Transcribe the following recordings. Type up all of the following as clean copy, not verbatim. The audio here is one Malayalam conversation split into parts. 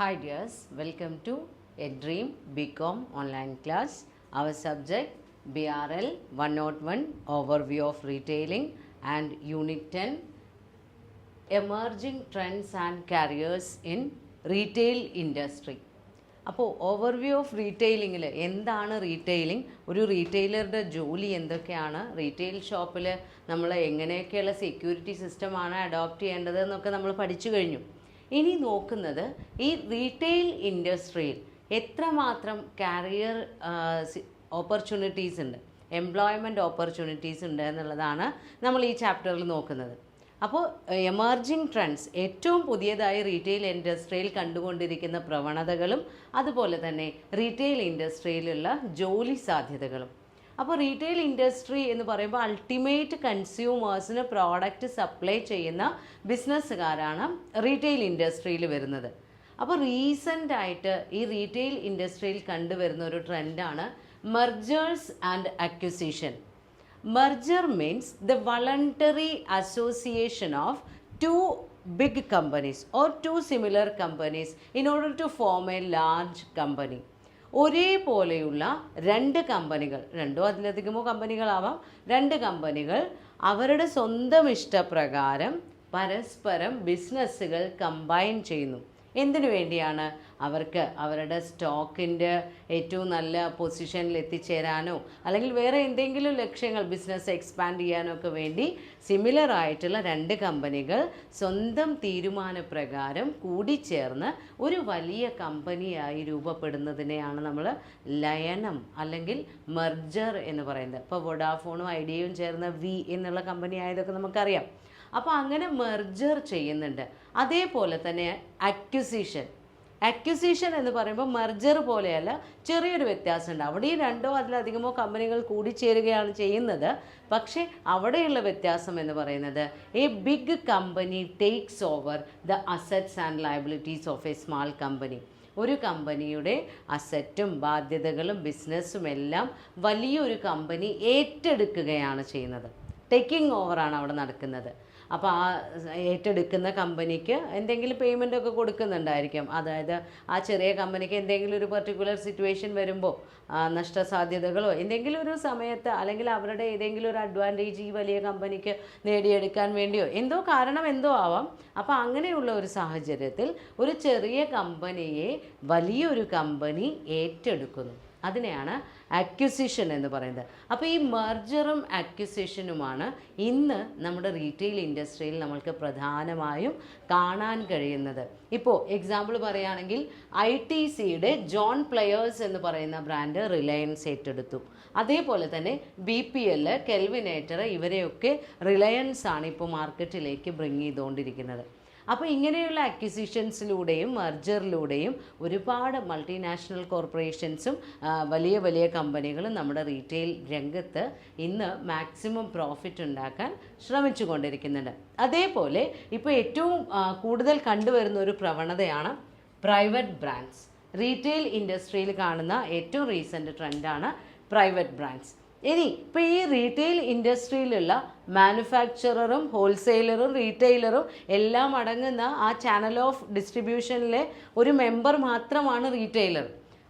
Hi dears, welcome to A Dream BCom online class. Our subject BRL 101 Overview of Retailing and Unit 10 Emerging Trends and Careers in Retail Industry. അപ്പോൾ ഓവർവ്യൂ ഓഫ് റീറ്റെയിലിങ്ങിൽ എന്താണ് റീറ്റെയിലിംഗ്, ഒരു റീറ്റെയിലറുടെ ജോലി എന്തൊക്കെയാണ്, റീറ്റെയിൽ ഷോപ്പിൽ നമ്മൾ എങ്ങനെയൊക്കെയുള്ള സെക്യൂരിറ്റി സിസ്റ്റമാണ് അഡോപ്റ്റ് ചെയ്യേണ്ടത് എന്നൊക്കെ നമ്മൾ പഠിച്ചു കഴിഞ്ഞു. ഇനി നോക്കുന്നത് ഈ റീറ്റെയിൽ ഇൻഡസ്ട്രിയിൽ എത്രമാത്രം കാരിയർ ഓപ്പർച്യൂണിറ്റീസ് ഉണ്ട്, എംപ്ലോയ്മെൻറ്റ് ഓപ്പർച്യൂണിറ്റീസ് ഉണ്ട് എന്നുള്ളതാണ് നമ്മൾ ഈ ചാപ്റ്ററിൽ നോക്കുന്നത്. അപ്പോൾ എമർജിങ് ട്രെൻഡ്സ്, ഏറ്റവും പുതിയതായി റീറ്റെയിൽ ഇൻഡസ്ട്രിയിൽ കണ്ടുകൊണ്ടിരിക്കുന്ന പ്രവണതകളും അതുപോലെ തന്നെ റീറ്റെയിൽ ഇൻഡസ്ട്രിയിലുള്ള ജോലി സാധ്യതകളും. അപ്പോൾ റീറ്റെയിൽ ഇൻഡസ്ട്രി എന്ന് പറയുമ്പോൾ അൾട്ടിമേറ്റ് കൺസ്യൂമേഴ്സിന് പ്രോഡക്റ്റ് സപ്ലൈ ചെയ്യുന്ന ബിസിനസ്സുകാരാണ് റീറ്റെയിൽ ഇൻഡസ്ട്രിയിൽ വരുന്നത്. അപ്പോൾ റീസെൻ്റായിട്ട് ഈ റീറ്റെയിൽ ഇൻഡസ്ട്രിയിൽ കണ്ടുവരുന്ന ഒരു ട്രെൻഡാണ് mergers and acquisition. Merger means the voluntary association of two big companies or two similar companies in order to form a large company. ഒരേപോലെയുള്ള രണ്ട് കമ്പനികൾ, രണ്ടോ അതിലധികമോ കമ്പനികളാവാം, രണ്ട് കമ്പനികൾ അവരുടെ സ്വന്തം ഇഷ്ടപ്രകാരം പരസ്പരം ബിസിനസ്സുകൾ കമ്പൈൻ ചെയ്യുന്നു. എന്തിനു വേണ്ടിയാണ്? അവർക്ക് അവരുടെ സ്റ്റോക്കിൻ്റെ ഏറ്റവും നല്ല പൊസിഷനിൽ എത്തിച്ചേരാനോ അല്ലെങ്കിൽ വേറെ എന്തെങ്കിലും ലക്ഷ്യങ്ങൾ, ബിസിനസ് എക്സ്പാൻഡ് ചെയ്യാനോ ഒക്കെ വേണ്ടി സിമിലർ ആയിട്ടുള്ള രണ്ട് കമ്പനികൾ സ്വന്തം തീരുമാനപ്രകാരം കൂടിച്ചേർന്ന് ഒരു വലിയ കമ്പനിയായി രൂപപ്പെടുന്നതിനെയാണ് നമ്മൾ ലയനം അല്ലെങ്കിൽ മെർജർ എന്ന് പറയുന്നത്. ഇപ്പോൾ വോഡാഫോണും ഐഡിയയും ചേർന്ന വി എന്നുള്ള കമ്പനി ആയതൊക്കെ നമുക്കറിയാം. അപ്പോൾ അങ്ങനെ മെർജർ ചെയ്യുന്നുണ്ട്. അതേപോലെ തന്നെ അക്വിസിഷൻ എന്ന് പറയുമ്പോൾ മെർജർ പോലെയല്ല, ചെറിയൊരു വ്യത്യാസമുണ്ട്. അവിടെയും രണ്ടോ അതിലധികമോ കമ്പനികൾ കൂടിച്ചേരുകയാണ് ചെയ്യുന്നത്. പക്ഷേ അവിടെയുള്ള വ്യത്യാസം എന്ന് പറയുന്നത് a big company takes over the assets and liabilities of a small company. ഒരു കമ്പനിയുടെ അസറ്റും ബാധ്യതകളും ബിസിനസ്സും എല്ലാം വലിയൊരു കമ്പനി ഏറ്റെടുക്കുകയാണ് ചെയ്യുന്നത്. ടേക്കിംഗ് ഓവറാണ് അവിടെ നടക്കുന്നത്. അപ്പോൾ ആ ഏറ്റെടുക്കുന്ന കമ്പനിക്ക് എന്തെങ്കിലും പേയ്മെൻ്റ് ഒക്കെ കൊടുക്കുന്നുണ്ടായിരിക്കും. അതായത് ആ ചെറിയ കമ്പനിക്ക് എന്തെങ്കിലും ഒരു പർട്ടിക്കുലർ സിറ്റുവേഷൻ വരുമ്പോൾ നഷ്ടസാധ്യതകളോ എന്തെങ്കിലും ഒരു സമയത്ത് അല്ലെങ്കിൽ അവരുടെ ഏതെങ്കിലും ഒരു അഡ്വാൻറ്റേജ് ഈ വലിയ കമ്പനിക്ക് നേടിയെടുക്കാൻ വേണ്ടിയോ എന്തോ കാരണം എന്തോ ആവാം. അപ്പോൾ അങ്ങനെയുള്ള ഒരു സാഹചര്യത്തിൽ ഒരു ചെറിയ കമ്പനിയെ വലിയൊരു കമ്പനി ഏറ്റെടുക്കുന്നു. അതിനെയാണ് അക്വിസിഷൻ എന്ന് പറയുന്നത്. അപ്പോൾ ഈ മെർജറും അക്വിസിഷനുമാണ് ഇന്ന് നമ്മുടെ റീറ്റെയിൽ ഇൻഡസ്ട്രിയിൽ നമ്മൾക്ക് പ്രധാനമായും കാണാൻ കഴിയുന്നത്. ഇപ്പോൾ എക്സാമ്പിൾ പറയുകയാണെങ്കിൽ ITCയുടെ ജോൺ പ്ലെയേഴ്സ് എന്ന് പറയുന്ന ബ്രാൻഡ് റിലയൻസ് ഏറ്റെടുത്തു. അതേപോലെ തന്നെ BPL, കെൽവിനേറ്റർ, ഇവരെയൊക്കെ റിലയൻസ് ആണ് ഇപ്പോൾ മാർക്കറ്റിലേക്ക് ബ്രിങ് ചെയ്തുകൊണ്ടിരിക്കുന്നത്. അപ്പോൾ ഇങ്ങനെയുള്ള അക്വിസിഷൻസിലൂടെയും മെർജറിലൂടെയും ഒരുപാട് മൾട്ടിനാഷണൽ കോർപ്പറേഷൻസും വലിയ വലിയ കമ്പനികളും നമ്മുടെ റീറ്റെയിൽ രംഗത്ത് ഇന്ന് മാക്സിമം പ്രോഫിറ്റ് ഉണ്ടാക്കാൻ ശ്രമിച്ചു കൊണ്ടിരിക്കുന്നുണ്ട്. അതേപോലെ ഇപ്പോൾ ഏറ്റവും കൂടുതൽ കണ്ടുവരുന്ന ഒരു പ്രവണതയാണ് പ്രൈവറ്റ് ബ്രാൻഡ്സ്. റീറ്റെയിൽ ഇൻഡസ്ട്രിയിൽ കാണുന്ന ഏറ്റവും റീസെൻ്റ് ട്രെൻഡാണ് പ്രൈവറ്റ് ബ്രാൻഡ്സ്. ഇനി ഇപ്പോൾ ഈ റീറ്റെയിൽ ഇൻഡസ്ട്രിയിലുള്ള മാനുഫാക്ചററും ഹോൾസെയിലറും റീറ്റെയിലറും എല്ലാം അടങ്ങുന്ന ആ ചാനൽ ഓഫ് ഡിസ്ട്രിബ്യൂഷനിലെ ഒരു മെമ്പർ മാത്രമാണ് റീറ്റെയിലർ.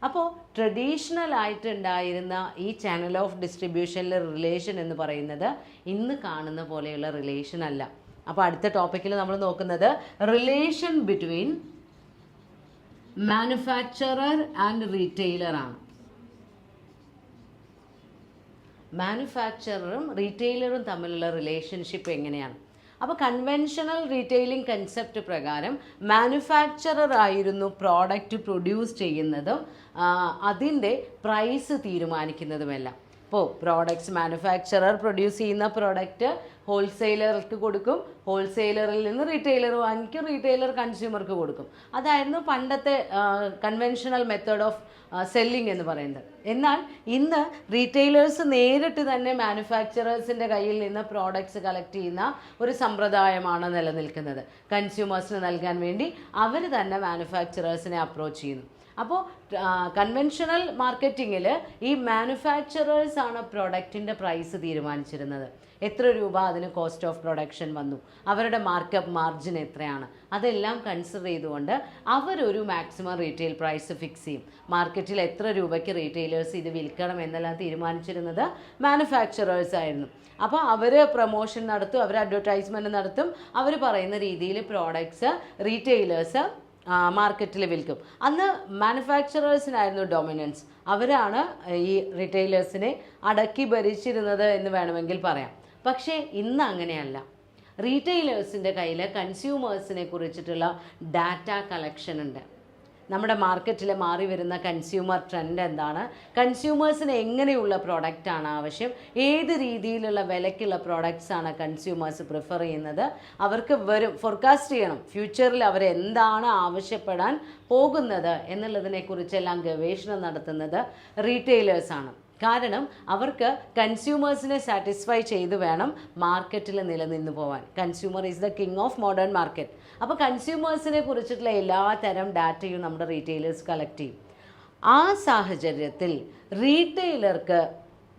അപ്പോൾ ട്രഡീഷണൽ ആയിട്ടുണ്ടായിരുന്ന ഈ ചാനൽ ഓഫ് ഡിസ്ട്രിബ്യൂഷനിലെ റിലേഷൻ എന്ന് പറയുന്നത് ഇന്ന് കാണുന്ന പോലെയുള്ള റിലേഷൻ അല്ല. അപ്പോൾ അടുത്ത ടോപ്പിക്കിൽ നമ്മൾ നോക്കുന്നത് relation between manufacturer and retailer ആണ്. മാനുഫാക്ചററും റീറ്റെയിലറും തമ്മിലുള്ള റിലേഷൻഷിപ്പ് എങ്ങനെയാണ്? അപ്പോൾ കൺവെൻഷണൽ റീറ്റെയിലിംഗ് കൺസെപ്റ്റ് പ്രകാരം മാനുഫാക്ചറർ ആയിരുന്നു പ്രോഡക്റ്റ് പ്രൊഡ്യൂസ് ചെയ്യുന്നതും അതിൻ്റെ പ്രൈസ് തീരുമാനിക്കുന്നതുമെല്ലാം. ഇപ്പോൾ പ്രോഡക്ട്സ് മാനുഫാക്ചറർ പ്രൊഡ്യൂസ് ചെയ്യുന്ന പ്രോഡക്റ്റ് ഹോൾസെയിലർക്ക് കൊടുക്കും, ഹോൾസെയിലറിൽ നിന്ന് റീറ്റെയിലർ വാങ്ങിക്കും, റീറ്റെയിലർ കൺസ്യൂമർക്ക് കൊടുക്കും. അതായിരുന്നു പണ്ടത്തെ കൺവെൻഷണൽ മെത്തേഡ് ഓഫ് സെല്ലിംഗ് എന്ന് പറയുന്നത്. എന്നാൽ ഇന്ന് റീറ്റെയിലേഴ്സ് നേരിട്ട് തന്നെ മാനുഫാക്ചറേഴ്സിൻ്റെ കയ്യിൽ നിന്ന് പ്രോഡക്ട്സ് കളക്ട് ചെയ്യുന്ന ഒരു സമ്പ്രദായമാണ് നിലനിൽക്കുന്നത്. കൺസ്യൂമേഴ്സിന് നൽകാൻ വേണ്ടി അവർ തന്നെ മാനുഫാക്ചറേഴ്സിനെ അപ്രോച്ച് ചെയ്യുന്നു. അപ്പോൾ കൺവെൻഷണൽ മാർക്കറ്റിങ്ങിൽ ഈ മാനുഫാക്ചറേഴ്സാണ് പ്രൊഡക്റ്റിൻ്റെ പ്രൈസ് തീരുമാനിച്ചിരുന്നത്. എത്ര രൂപ അതിന് കോസ്റ്റ് ഓഫ് പ്രൊഡക്ഷൻ വന്നു, അവരുടെ മാർക്കപ്പ് മാർജിൻ എത്രയാണ്, അതെല്ലാം കൺസിഡർ ചെയ്തുകൊണ്ട് അവരൊരു മാക്സിമം റീറ്റെയിൽ പ്രൈസ് ഫിക്സ് ചെയ്യും. മാർക്കറ്റിൽ എത്ര രൂപയ്ക്ക് റീറ്റെയിലേഴ്സ് ഇത് വിൽക്കണം എന്നെല്ലാം തീരുമാനിച്ചിരുന്നത് മാനുഫാക്ചറേഴ്സ് ആയിരുന്നു. അപ്പോൾ അവർ പ്രൊമോഷൻ നടത്തും, അവർ അഡ്വർടൈസ്മെൻറ്റ് നടത്തും, അവർ പറയുന്ന രീതിയിൽ പ്രോഡക്ട്സ് റീറ്റെയിലേഴ്സ് മാർക്കറ്റിൽ വിൽക്കും. അന്ന് മാനുഫാക്ചറേഴ്സിനായിരുന്നു ഡൊമിനൻസ്. അവരാണ് ഈ റീറ്റെയിലേഴ്സിനെ അടക്കി ഭരിച്ചിരുന്നത് എന്ന് വേണമെങ്കിൽ പറയാം. പക്ഷേ ഇന്ന് അങ്ങനെയല്ല. റീറ്റെയിലേഴ്സിൻ്റെ കയ്യിൽ കൺസ്യൂമേഴ്സിനെ കുറിച്ചിട്ടുള്ള ഡാറ്റ കളക്ഷൻ ഉണ്ട്. നമ്മുടെ മാർക്കറ്റിൽ മാറി വരുന്ന കൺസ്യൂമർ ട്രെൻഡ് എന്താണ്, കൺസ്യൂമേഴ്സിന് എങ്ങനെയുള്ള പ്രോഡക്റ്റാണ് ആവശ്യം, ഏത് രീതിയിലുള്ള വിലയ്ക്കുള്ള പ്രോഡക്റ്റ്സാണ് കൺസ്യൂമേഴ്സ് പ്രിഫർ ചെയ്യുന്നത്, അവർക്ക് ഫോർകാസ്റ്റ് ചെയ്യണം ഫ്യൂച്ചറിൽ അവർ എന്താണ് ആവശ്യപ്പെടാൻ പോകുന്നത് എന്നുള്ളതിനെക്കുറിച്ചെല്ലാം ഗവേഷണം നടത്തുന്നത് റീറ്റെയിലേഴ്സാണ്. കാരണം അവർക്ക് കൺസ്യൂമേഴ്സിനെ സാറ്റിസ്ഫൈ ചെയ്ത് വേണം മാർക്കറ്റിൽ നിലനിന്ന് പോകാൻ. Consumer is the king of modern market. അപ്പോൾ കൺസ്യൂമേഴ്സിനെ കുറിച്ചിട്ടുള്ള എല്ലാ തരം ഡാറ്റയും നമ്മുടെ റീറ്റെയിലേഴ്സ് കളക്ട് ചെയ്യും. ആ സാഹചര്യത്തിൽ റീറ്റെയിലർക്ക്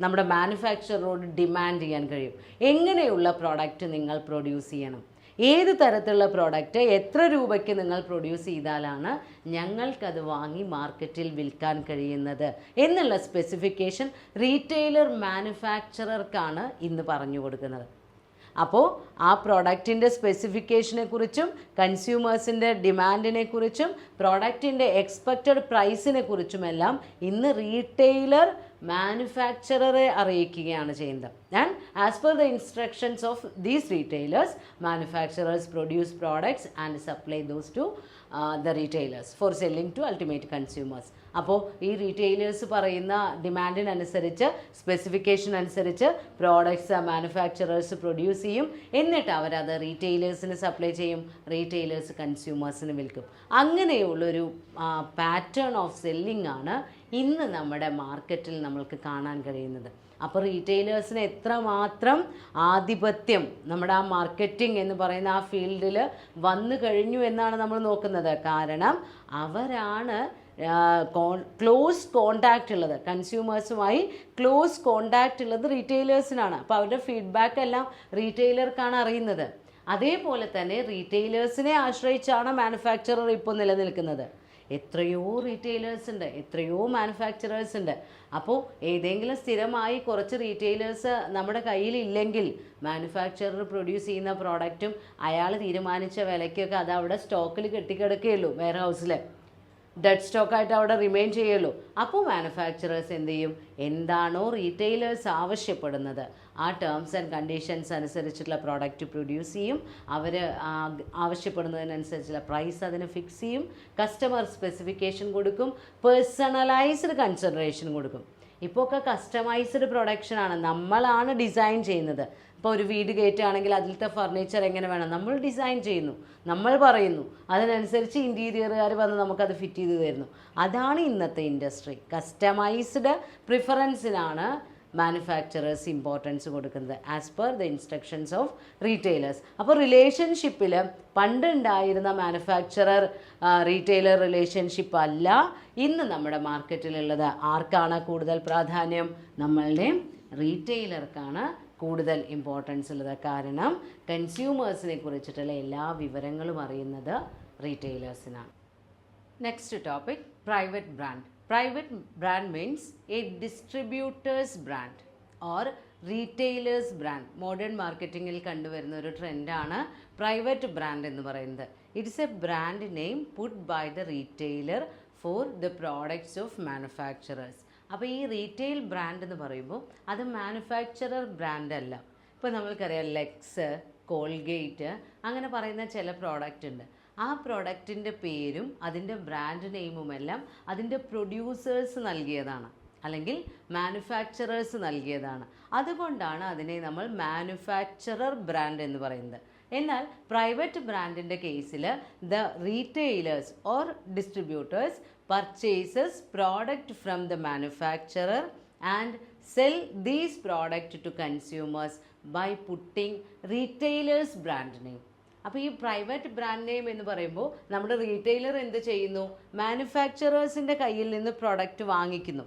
നമ്മുടെ മാനുഫാക്ചററോട് ഡിമാൻഡ് ചെയ്യാൻ കഴിയും, എങ്ങനെയുള്ള പ്രോഡക്റ്റ് നിങ്ങൾ പ്രൊഡ്യൂസ് ചെയ്യണം, ഏത് തരത്തിലുള്ള പ്രോഡക്റ്റ് എത്ര രൂപയ്ക്ക് നിങ്ങൾ പ്രൊഡ്യൂസ് ചെയ്താലാണ് ഞങ്ങൾക്കത് വാങ്ങി മാർക്കറ്റിൽ വിൽക്കാൻ കഴിയുന്നത് എന്നുള്ള സ്പെസിഫിക്കേഷൻ റീറ്റെയിലർ മാനുഫാക്ചറർക്കാണ് ഇന്ന് പറഞ്ഞു കൊടുക്കുന്നത്. അപ്പോൾ ആ പ്രോഡക്റ്റിൻ്റെ സ്പെസിഫിക്കേഷനെ കുറിച്ചും കൺസ്യൂമേഴ്സിൻ്റെ ഡിമാൻഡിനെ കുറിച്ചും പ്രോഡക്റ്റിൻ്റെ എക്സ്പെക്റ്റഡ് പ്രൈസിനെ കുറിച്ചുമെല്ലാം ഇന്ന് റീറ്റെയിലർ മാനുഫാക്ചററെ അറിയിക്കുകയാണ് ചെയ്യുന്നത്. And as per the instructions of these retailers, manufacturers produce products and supply those to the retailers for selling to ultimate consumers. അപ്പോൾ ഈ റീറ്റെയിലേഴ്സ് പറയുന്ന ഡിമാൻഡിനനുസരിച്ച്, സ്പെസിഫിക്കേഷൻ അനുസരിച്ച് പ്രോഡക്ട്സ് മാനുഫാക്ചറേഴ്സ് പ്രൊഡ്യൂസ് ചെയ്യും, എന്നിട്ട് അവരത് റീറ്റെയിലേഴ്സിന് സപ്ലൈ ചെയ്യും, റീറ്റെയിലേഴ്സ് കൺസ്യൂമേഴ്സിന് വിൽക്കും. അങ്ങനെയുള്ളൊരു പാറ്റേൺ ഓഫ് സെല്ലിംഗ് ആണ് ഇന്ന് നമ്മുടെ മാർക്കറ്റിൽ നമ്മൾക്ക് കാണാൻ കഴിയുന്നത്. അപ്പോൾ റീറ്റെയിലേഴ്സിന് എത്രമാത്രം ആധിപത്യം നമ്മുടെ ആ മാർക്കറ്റിംഗ് എന്ന് പറയുന്ന ആ ഫീൽഡിൽ വന്നു കഴിഞ്ഞു എന്നാണ് നമ്മൾ നോക്കുന്നത്. കാരണം അവരാണ് ക്ലോസ് കോണ്ടാക്റ്റ് ഉള്ളത്, കൺസ്യൂമേഴ്സുമായി ക്ലോസ് കോണ്ടാക്റ്റ് ഉള്ളത് റീറ്റെയിലേഴ്സിനാണ്. അപ്പോൾ അവരുടെ ഫീഡ്ബാക്ക് എല്ലാം റീറ്റെയിലർക്കാണ് അറിയുന്നത്. അതേപോലെ തന്നെ റീറ്റെയിലേഴ്സിനെ ആശ്രയിച്ചാണ് മാനുഫാക്ചറർ ഇപ്പോൾ നിലനിൽക്കുന്നത്. എത്രയോ റീറ്റെയിലേഴ്സ് ഉണ്ട്, എത്രയോ മാനുഫാക്ചറേഴ്സ് ഉണ്ട്. അപ്പോൾ ഏതെങ്കിലും സ്ഥിരമായി കുറച്ച് റീറ്റെയിലേഴ്സ് നമ്മുടെ കയ്യിലില്ലെങ്കിൽ മാനുഫാക്ചറർ പ്രൊഡ്യൂസ് ചെയ്യുന്ന പ്രോഡക്റ്റും അയാൾ തീരുമാനിച്ച വിലയ്ക്കൊക്കെ അത് അവിടെ സ്റ്റോക്കിൽ കെട്ടിക്കിടക്കുകയുള്ളൂ, വെയർ ഹൗസിൽ ഡെഡ് സ്റ്റോക്കായിട്ട് അവിടെ റിമെയിൻ ചെയ്യുള്ളൂ. അപ്പോൾ മാനുഫാക്ചറേഴ്സ് എന്ത് ചെയ്യും, എന്താണോ റീറ്റെയിലേഴ്സ് ആവശ്യപ്പെടുന്നത് ആ ടേംസ് ആൻഡ് കണ്ടീഷൻസ് അനുസരിച്ചുള്ള പ്രോഡക്റ്റ് പ്രൊഡ്യൂസ് ചെയ്യും, അവർ ആവശ്യപ്പെടുന്നതിനനുസരിച്ചുള്ള പ്രൈസ് അതിന് ഫിക്സ് ചെയ്യും, കസ്റ്റമർ സ്പെസിഫിക്കേഷൻ കൊടുക്കും, പേഴ്സണലൈസ്ഡ് കൺസിഡറേഷൻ കൊടുക്കും. ഇപ്പോൾ ഒക്കെ കസ്റ്റമൈസ്ഡ് പ്രൊഡക്ഷനാണ്, നമ്മളാണ് ഡിസൈൻ ചെയ്യുന്നത്. ഇപ്പോൾ ഒരു വീട് കയറ്റുകയാണെങ്കിൽ അതിലത്തെ ഫർണിച്ചർ എങ്ങനെ വേണം നമ്മൾ ഡിസൈൻ ചെയ്യുന്നു, നമ്മൾ പറയുന്നു, അതിനനുസരിച്ച് ഇൻറ്റീരിയറുകാർ വന്ന് നമുക്കത് ഫിറ്റ് ചെയ്ത് തരുന്നു. അതാണ് ഇന്നത്തെ ഇൻഡസ്ട്രി. കസ്റ്റമൈസ്ഡ് പ്രിഫറൻസിനാണ് മാനുഫാക്ചറേഴ്സ് ഇമ്പോർട്ടൻസ് കൊടുക്കുന്നത് as per the instructions of retailers. അപ്പോൾ റിലേഷൻഷിപ്പിൽ പണ്ടുണ്ടായിരുന്ന മാനുഫാക്ചറർ റീറ്റെയിലർ റിലേഷൻഷിപ്പ് അല്ല ഇന്ന് നമ്മുടെ മാർക്കറ്റിലുള്ളത്. ആർക്കാണ് കൂടുതൽ പ്രാധാന്യം? നമ്മളുടെ റീറ്റെയിലർക്കാണ് കൂടുതൽ ഇമ്പോർട്ടൻസ് ഉള്ളത്. കാരണം കൺസ്യൂമേഴ്സിനെ കുറിച്ചിട്ടുള്ള എല്ലാ വിവരങ്ങളും അറിയുന്നത് റീറ്റെയിലേഴ്സിനാണ്. Next topic, private brand. Private brand means a distributors brand or retailers brand. Modern മാർക്കറ്റിങ്ങിൽ കണ്ടുവരുന്ന ഒരു ട്രെൻഡാണ് പ്രൈവറ്റ് ബ്രാൻഡ് എന്ന് പറയുന്നത്. It's a brand name put by the retailer for the products of manufacturers. അപ്പോൾ ഈ റീറ്റെയിൽ ബ്രാൻഡ് എന്ന് പറയുമ്പോൾ അത് മാനുഫാക്ചറർ ബ്രാൻഡ് അല്ല. ഇപ്പോൾ നമ്മൾക്കറിയാം ലെക്സ്, കോൾഗേറ്റ് അങ്ങനെ പറയുന്ന ചില പ്രോഡക്റ്റ് ഉണ്ട്. ആ പ്രോഡക്റ്റിൻ്റെ പേരും അതിൻ്റെ ബ്രാൻഡ് നെയിമുമെല്ലാം അതിൻ്റെ പ്രൊഡ്യൂസേഴ്സ് നൽകിയതാണ്, അല്ലെങ്കിൽ മാനുഫാക്ചറേഴ്സ് നൽകിയതാണ്. അതുകൊണ്ടാണ് അതിനെ നമ്മൾ മാനുഫാക്ചറർ ബ്രാൻഡ് എന്ന് പറയുന്നത്. എന്നാൽ പ്രൈവറ്റ് ബ്രാൻഡിൻ്റെ കേസിൽ the retailers or distributors purchases product from the manufacturer and sell these product to consumers by putting retailers brand name. അപ്പോൾ ഈ പ്രൈവറ്റ് ബ്രാൻഡ് നെയിം എന്ന് പറയുമ്പോൾ നമ്മുടെ റീറ്റെയിലർ എന്ത് ചെയ്യുന്നു? മാനുഫാക്ചറേഴ്സിൻ്റെ കയ്യിൽ നിന്ന് പ്രൊഡക്റ്റ് വാങ്ങിക്കുന്നു.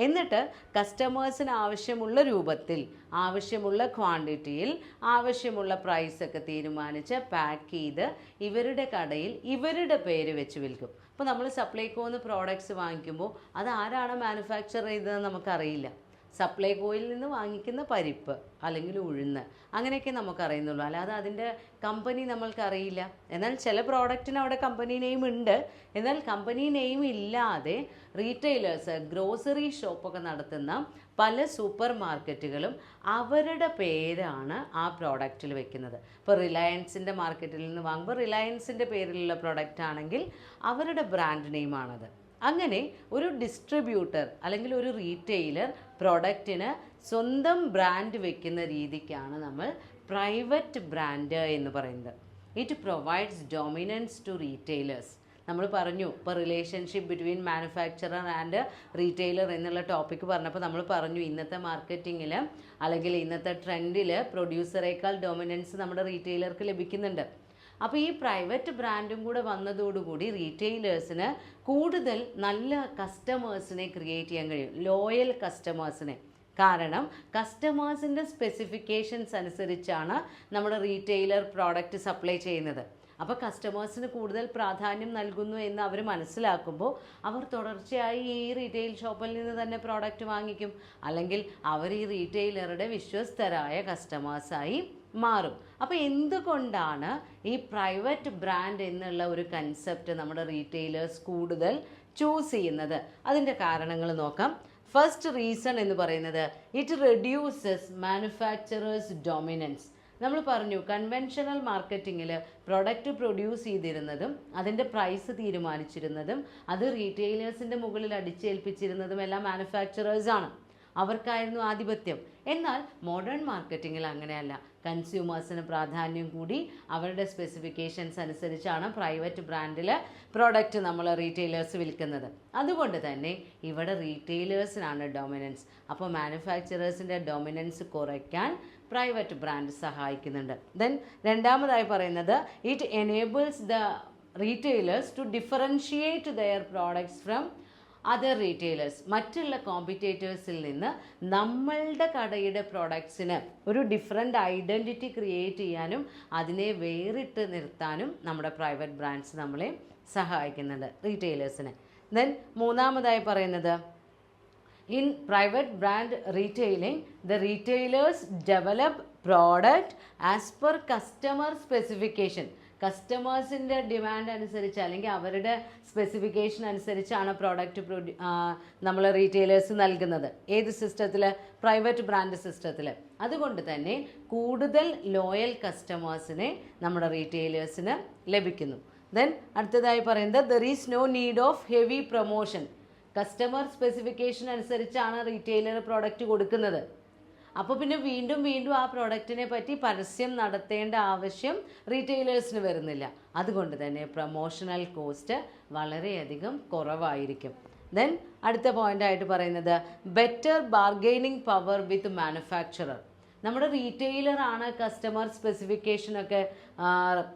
എന്നിട്ട് കസ്റ്റമേഴ്സിന് ആവശ്യമുള്ള രൂപത്തിൽ, ആവശ്യമുള്ള ക്വാണ്ടിറ്റിയിൽ, ആവശ്യമുള്ള പ്രൈസൊക്കെ തീരുമാനിച്ച് പാക്ക് ചെയ്ത് ഇവരുടെ കടയിൽ ഇവരുടെ പേര് വെച്ച് വിൽക്കും. അപ്പോൾ നമ്മൾ സപ്ലൈകോന്ന് പ്രോഡക്റ്റ്സ് വാങ്ങിക്കുമ്പോൾ അത് ആരാണ് മാനുഫാക്ചർ ചെയ്തതെന്ന് നമുക്കറിയില്ല. സപ്ലൈകോയിൽ നിന്ന് വാങ്ങിക്കുന്ന പരിപ്പ് അല്ലെങ്കിൽ ഉഴുന്ന് അങ്ങനെയൊക്കെ നമുക്കറിയുന്നുള്ളൂ, അല്ലാതെ അതിൻ്റെ കമ്പനി നമ്മൾക്കറിയില്ല. എന്നാൽ ചില പ്രോഡക്റ്റിന് അവിടെ കമ്പനി നെയിം ഉണ്ട്. എന്നാൽ കമ്പനി നെയിം ഇല്ലാതെ റീറ്റെയിലേഴ്സ്, ഗ്രോസറി ഷോപ്പൊക്കെ നടത്തുന്ന പല സൂപ്പർ മാർക്കറ്റുകളും അവരുടെ പേരാണ് ആ പ്രോഡക്റ്റിൽ വെക്കുന്നത്. ഇപ്പോൾ റിലയൻസിൻ്റെ മാർക്കറ്റിൽ നിന്ന് വാങ്ങുമ്പോൾ റിലയൻസിൻ്റെ പേരിലുള്ള പ്രോഡക്റ്റ് ആണെങ്കിൽ അവരുടെ ബ്രാൻഡ് നെയിമാണത്. അങ്ങനെ ഒരു ഡിസ്ട്രിബ്യൂട്ടർ അല്ലെങ്കിൽ ഒരു റീറ്റെയിലർ പ്രൊഡക്റ്റിന് സ്വന്തം ബ്രാൻഡ് വെക്കുന്ന രീതിക്കാണ് നമ്മൾ പ്രൈവറ്റ് ബ്രാൻഡ് എന്ന് പറയുന്നത്. It provides dominance to retailers. നമ്മൾ പറഞ്ഞു ഇപ്പോൾ relationship between manufacturer and retailer എന്നുള്ള ടോപ്പിക്ക് പറഞ്ഞപ്പോൾ നമ്മൾ പറഞ്ഞു ഇന്നത്തെ മാർക്കറ്റിങ്ങിൽ അല്ലെങ്കിൽ ഇന്നത്തെ ട്രെൻഡിൽ പ്രൊഡ്യൂസറേക്കാൾ ഡൊമിനൻസ് നമ്മുടെ റീറ്റെയിലർക്ക് ലഭിക്കുന്നുണ്ട്. അപ്പോൾ ഈ പ്രൈവറ്റ് ബ്രാൻഡും കൂടെ വന്നതോടുകൂടി റീറ്റെയിലേഴ്സിന് കൂടുതൽ നല്ല കസ്റ്റമേഴ്സിനെ ക്രിയേറ്റ് ചെയ്യാൻ കഴിയും, ലോയൽ കസ്റ്റമേഴ്സിനെ. കാരണം കസ്റ്റമേഴ്സിൻ്റെ സ്പെസിഫിക്കേഷൻസ് അനുസരിച്ചാണ് നമ്മുടെ റീറ്റെയിലർ പ്രോഡക്റ്റ് സപ്ലൈ ചെയ്യുന്നത്. അപ്പോൾ കസ്റ്റമേഴ്സിന് കൂടുതൽ പ്രാധാന്യം നൽകുന്നു എന്ന് അവർ മനസ്സിലാക്കുമ്പോൾ അവർ തുടർച്ചയായി ഈ റീറ്റെയിൽ ഷോപ്പിൽ നിന്ന് തന്നെ പ്രോഡക്റ്റ് വാങ്ങിക്കും, അല്ലെങ്കിൽ അവർ ഈ റീറ്റെയിലറുടെ വിശ്വസ്തരായ കസ്റ്റമേഴ്സായി മാറും. അപ്പോൾ എന്തുകൊണ്ടാണ് ഈ പ്രൈവറ്റ് ബ്രാൻഡ് എന്നുള്ള ഒരു കൺസെപ്റ്റ് നമ്മുടെ റീറ്റെയിലേഴ്സ് കൂടുതൽ ചൂസ് ചെയ്യുന്നത്? അതിൻ്റെ കാരണങ്ങൾ നോക്കാം. ഫസ്റ്റ് റീസൺ എന്ന് പറയുന്നത് ഇറ്റ് റെഡ്യൂസസ് മാനുഫാക്ചറേഴ്സ് ഡൊമിനൻസ്. നമ്മൾ പറഞ്ഞു കൺവെൻഷണൽ മാർക്കറ്റിങ്ങിൽ പ്രൊഡക്റ്റ് പ്രൊഡ്യൂസ് ചെയ്തിരുന്നതും അതിൻ്റെ പ്രൈസ് തീരുമാനിച്ചിരുന്നതും അത് റീറ്റെയിലേഴ്സിൻ്റെ മുകളിൽ അടിച്ചേൽപ്പിച്ചിരുന്നതും എല്ലാം മാനുഫാക്ചറേഴ്സാണ്. അവർക്കായിരുന്നു ആധിപത്യം. എന്നാൽ മോഡേൺ മാർക്കറ്റിങ്ങിൽ അങ്ങനെയല്ല. കൺസ്യൂമേഴ്സിന് പ്രാധാന്യം കൂടി അവരുടെ സ്പെസിഫിക്കേഷൻസ് അനുസരിച്ചാണ് പ്രൈവറ്റ് ബ്രാൻഡിൽ പ്രോഡക്റ്റ് നമ്മൾ റീറ്റെയിലേഴ്സ് വിൽക്കുന്നത്. അതുകൊണ്ട് തന്നെ ഇവിടെ റീറ്റെയിലേഴ്സിനാണ് ഡൊമിനൻസ്. അപ്പോൾ മാനുഫാക്ചറേഴ്സിൻ്റെ ഡൊമിനൻസ് കുറയ്ക്കാൻ പ്രൈവറ്റ് ബ്രാൻഡ് സഹായിക്കുന്നുണ്ട്. ദെൻ രണ്ടാമതായി പറയുന്നത് it enables the retailers to differentiate their products from other retailers. മറ്റുള്ള കോമ്പറ്റേറ്റേഴ്സിൽ നിന്ന് നമ്മളുടെ കടയുടെ പ്രോഡക്ട്സിന് ഒരു ഡിഫറെൻ്റ് ഐഡൻറ്റിറ്റി ക്രിയേറ്റ് ചെയ്യാനും അതിനെ വേറിട്ട് നിർത്താനും നമ്മുടെ പ്രൈവറ്റ് ബ്രാൻഡ്സ് നമ്മളെ സഹായിക്കുന്നുണ്ട്, റീറ്റെയിലേഴ്സിനെ. ദെൻ മൂന്നാമതായി പറയുന്നത് in private brand retailing the retailers develop product as per customer specification. കസ്റ്റമേഴ്സിൻ്റെ ഡിമാൻഡ് അനുസരിച്ച് അല്ലെങ്കിൽ അവരുടെ സ്പെസിഫിക്കേഷൻ അനുസരിച്ചാണ് പ്രോഡക്റ്റ് നമ്മൾ റീറ്റെയിലേഴ്സ് നൽകുന്നത്. ഏത് സിസ്റ്റത്തിൽ? പ്രൈവറ്റ് ബ്രാൻഡ് സിസ്റ്റത്തിൽ. അതുകൊണ്ട് തന്നെ കൂടുതൽ ലോയൽ കസ്റ്റമേഴ്സിനെ നമ്മുടെ റീറ്റെയിലേഴ്സിന് ലഭിക്കുന്നു. ദെൻ അടുത്തതായി പറയുന്നത് there is no need of heavy promotion. Customer specification അനുസരിച്ചാണ് റീറ്റെയിലർ പ്രോഡക്റ്റ് കൊടുക്കുന്നത്. അപ്പോൾ പിന്നെ വീണ്ടും വീണ്ടും ആ പ്രോഡക്റ്റിനെ പറ്റി പരസ്യം നടത്തേണ്ട ആവശ്യം റീറ്റെയിലേഴ്സിന് വരുന്നില്ല. അതുകൊണ്ട് തന്നെ പ്രൊമോഷണൽ കോസ്റ്റ് വളരെയധികം കുറവായിരിക്കും. ദെൻ അടുത്ത പോയിൻ്റായിട്ട് പറയുന്നത് ബെറ്റർ ബാർഗെയിനിങ് പവർ വിത്ത് മാനുഫാക്ചറർ. നമ്മുടെ റീറ്റെയിലറാണ് കസ്റ്റമർ സ്പെസിഫിക്കേഷനൊക്കെ